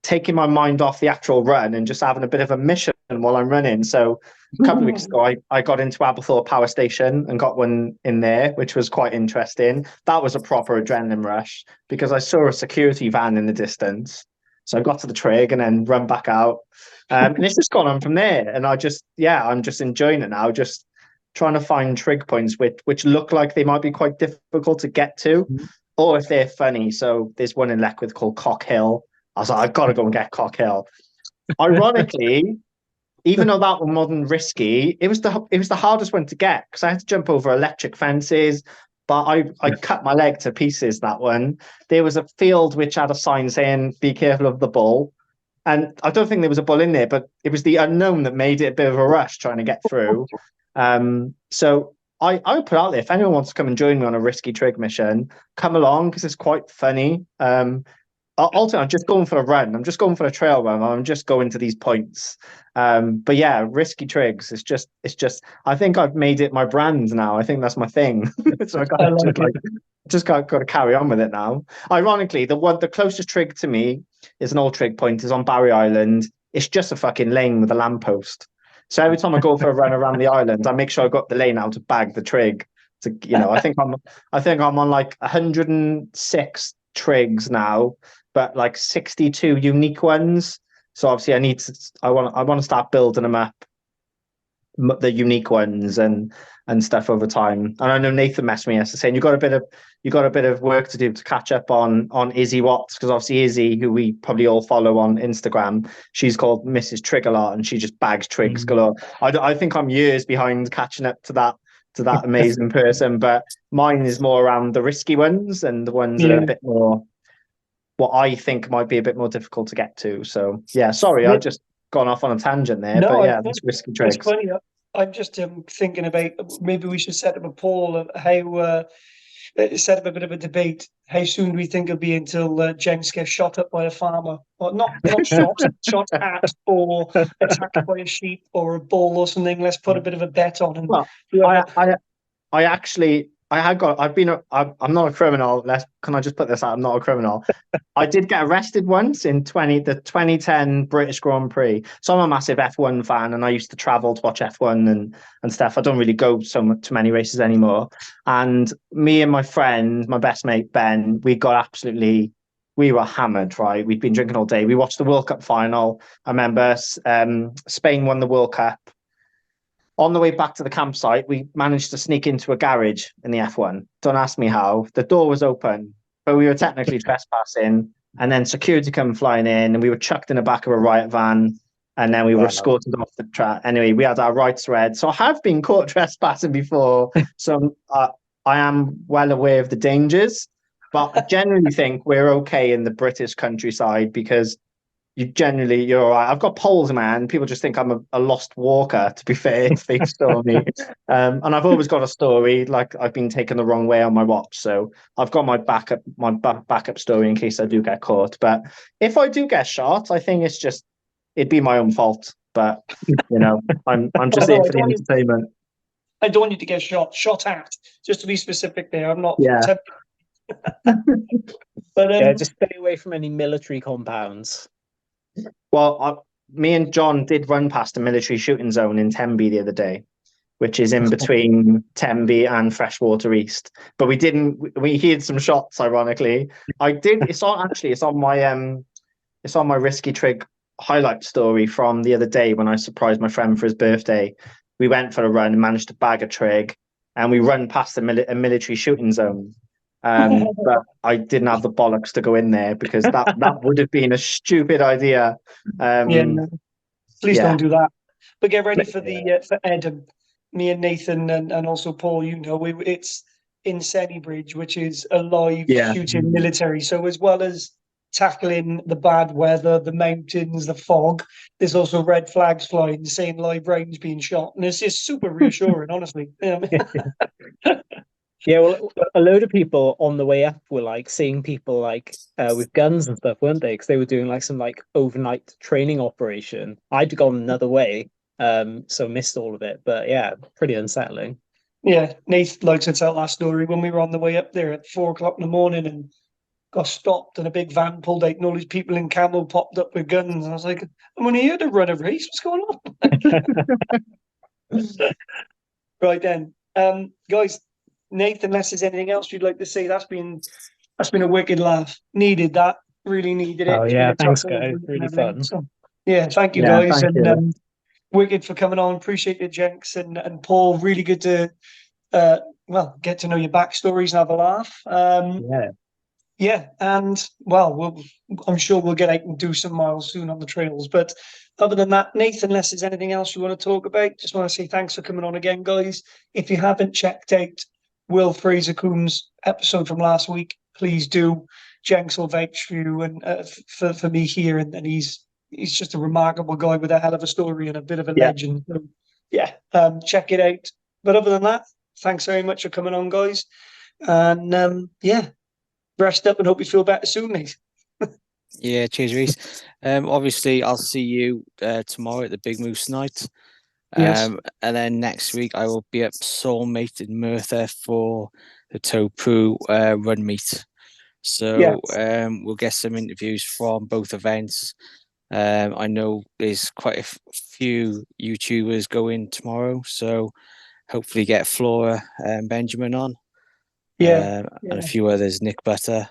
taking my mind off the actual run and just having a bit of a mission while I'm running. So a couple of weeks ago, I got into Aberthorpe Power Station and got one in there, which was quite interesting. That was a proper adrenaline rush because I saw a security van in the distance. So I got to the trig and then run back out. And it's just gone on from there. And I'm just enjoying it now, just trying to find trig points which look like they might be quite difficult to get to, or if they're funny. So there's one in Leckwith called Cock Hill. I was like, I've got to go and get Cock Hill. Ironically, even though that one wasn't risky, it was the hardest one to get because I had to jump over electric fences. But I cut my leg to pieces that one. There was a field which had a sign saying, "Be careful of the bull." And I don't think there was a bull in there, but it was the unknown that made it a bit of a rush trying to get through. So I would put out there, if anyone wants to come and join me on a risky trig mission, come along because it's quite funny. Ultimately, I'm just going for a run. I'm just going for a trail run. I'm just going to these points. But yeah, risky trigs. It's just. I think I've made it my brand now. I think that's my thing. So I just got to carry on with it now. Ironically, the closest trig to me is an old trig point. Is on Barry Island. It's just a fucking lane with a lamppost. So every time I go for a run around the island, I make sure I got the lane out to bag the trig. I think I'm on like 106 trigs now, but like 62 unique ones. So obviously I want to start building them up, the unique ones and stuff over time. And I know Nathan messaged me yesterday saying you got a bit of work to do to catch up on Izzy Watts, because obviously Izzy, who we probably all follow on Instagram, she's called Mrs. Triggalot and she just bags trigs galore. I think I'm years behind catching up to that amazing person, but mine is more around the risky ones and the ones that are a bit more what I think might be a bit more difficult to get to. So yeah, sorry, I've just gone off on a tangent there, but yeah, that's risky trigs. It's funny. I'm just thinking about maybe we should set up a poll of how set up a bit of a debate. How soon do we think it'll be until Jenks gets shot up by a farmer? Or not shot at or attacked by a sheep or a bull or something. Let's put a bit of a bet on. And well, I'm not a criminal. Can I just put this out? I'm not a criminal. I did get arrested once in the 2010 British Grand Prix. So I'm a massive F1 fan, and I used to travel to watch F1 and stuff. I don't really go to many races anymore. And me and my friend, my best mate Ben, we were hammered, right? We'd been drinking all day. We watched the World Cup final. I remember Spain won the World Cup. On the way back to the campsite, we managed to sneak into a garage in the F1. Don't ask me how. The door was open, but we were technically trespassing. And then security come flying in, and we were chucked in the back of a riot van. And then we were escorted off the track. Anyway, we had our rights read. So I have been caught trespassing before. So I am well aware of the dangers. But I generally think we're okay in the British countryside because you're all right. I've got poles, man. People just think I'm a lost walker, to be fair, if they saw me. And I've always got a story, like I've been taken the wrong way on my watch. So I've got my backup story in case I do get caught. But if I do get shot, I think it'd be my own fault. But I'm just there for the entertainment. I don't want you to get shot at, just to be specific there. I'm not. Yeah. But just stay away from any military compounds. Well, me and John did run past a military shooting zone in Tenby the other day, which is in between Tenby and Freshwater East. But we heard some shots, ironically. It's on my risky trig highlight story from the other day when I surprised my friend for his birthday. We went for a run and managed to bag a trig, and we run past a military shooting zone. But I didn't have the bollocks to go in there because that would have been a stupid idea. Please don't do that. But get ready for for Ed and me and Nathan and also Paul. It's in Sennybridge, which is a live shooting military. So as well as tackling the bad weather, the mountains, the fog, there's also red flags flying, saying live range being shot, and it's just super reassuring, honestly. Yeah, well, a load of people on the way up were like seeing people like with guns and stuff, weren't they? Because they were doing like some like overnight training operation. I'd gone another way, so missed all of it. But yeah, pretty unsettling. Yeah, Nate likes to tell that story when we were on the way up there at 4 o'clock in the morning and got stopped and a big van pulled out and all these people in camo popped up with guns. And I was like, I'm only here to run a race. What's going on? Right then, guys, Nathan, unless there's anything else you'd like to say, that's been a wicked laugh. Needed that, really needed it. Oh It's yeah, been a tough thanks whole guys. week and Really everything. fun. So, yeah, thank you Yeah, guys, thank and you. wicked for coming on. Appreciate it, Jenks and Paul. Really good to get to know your backstories and have a laugh. Yeah. Yeah, and well, I'm sure we'll get out and do some miles soon on the trails. But other than that, Nathan, unless there's anything else you want to talk about, just want to say thanks for coming on again, guys. If you haven't checked out Will Fraser Coombs' episode from last week, please do. Jenks will vouch for you and for me here, and he's just a remarkable guy with a hell of a story and a bit of a Yeah. legend. So, yeah, check it out. But other than that, thanks very much for coming on, guys. And yeah. Rest up and hope you feel better soon, mate. Yeah, cheers, Reese. Obviously, I'll see you tomorrow at the Bigmoose night. Yes. And then next week I will be at Soulmate in Merthyr for the Topu run meet. So we'll get some interviews from both events. I know there's quite a few YouTubers going tomorrow, so hopefully get Flora and Benjamin on. Yeah. And a few others, Nick Butter.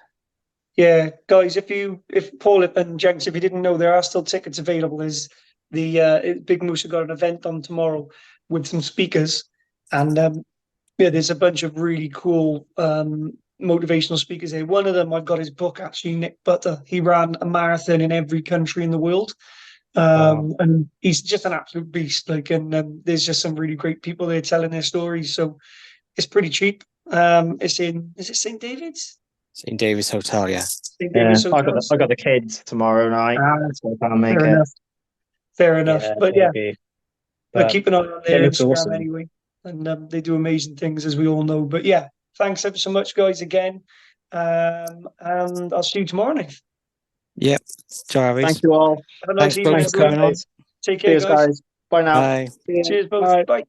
Yeah, guys, if Paul and Jenks, if you didn't know, there are still tickets available. There's the Big Moose have got an event on tomorrow with some speakers, and there's a bunch of really cool motivational speakers here. One of them, I've got his book actually, Nick Butter. He ran a marathon in every country in the world, and he's just an absolute beast. Like, and there's just some really great people there telling their stories. So it's pretty cheap. Is it St. David's? St. David's Hotel, yeah. St. Yeah, David's I Hotel. got the kids tomorrow night, so I can't make Fair it. enough. Fair enough. Yeah, But yeah, maybe. but But keep an eye on it their looks Instagram awesome. anyway. And they do amazing things, as we all know. But yeah, thanks ever so much, guys, again. And I'll see you tomorrow night. Yep. Ciao, Reese. Thank you all. Have a nice Thanks, evening, folks, for coming everyone. on. Take care, Cheers, guys. guys. Bye now. Bye. Cheers, both. Bye. Bye.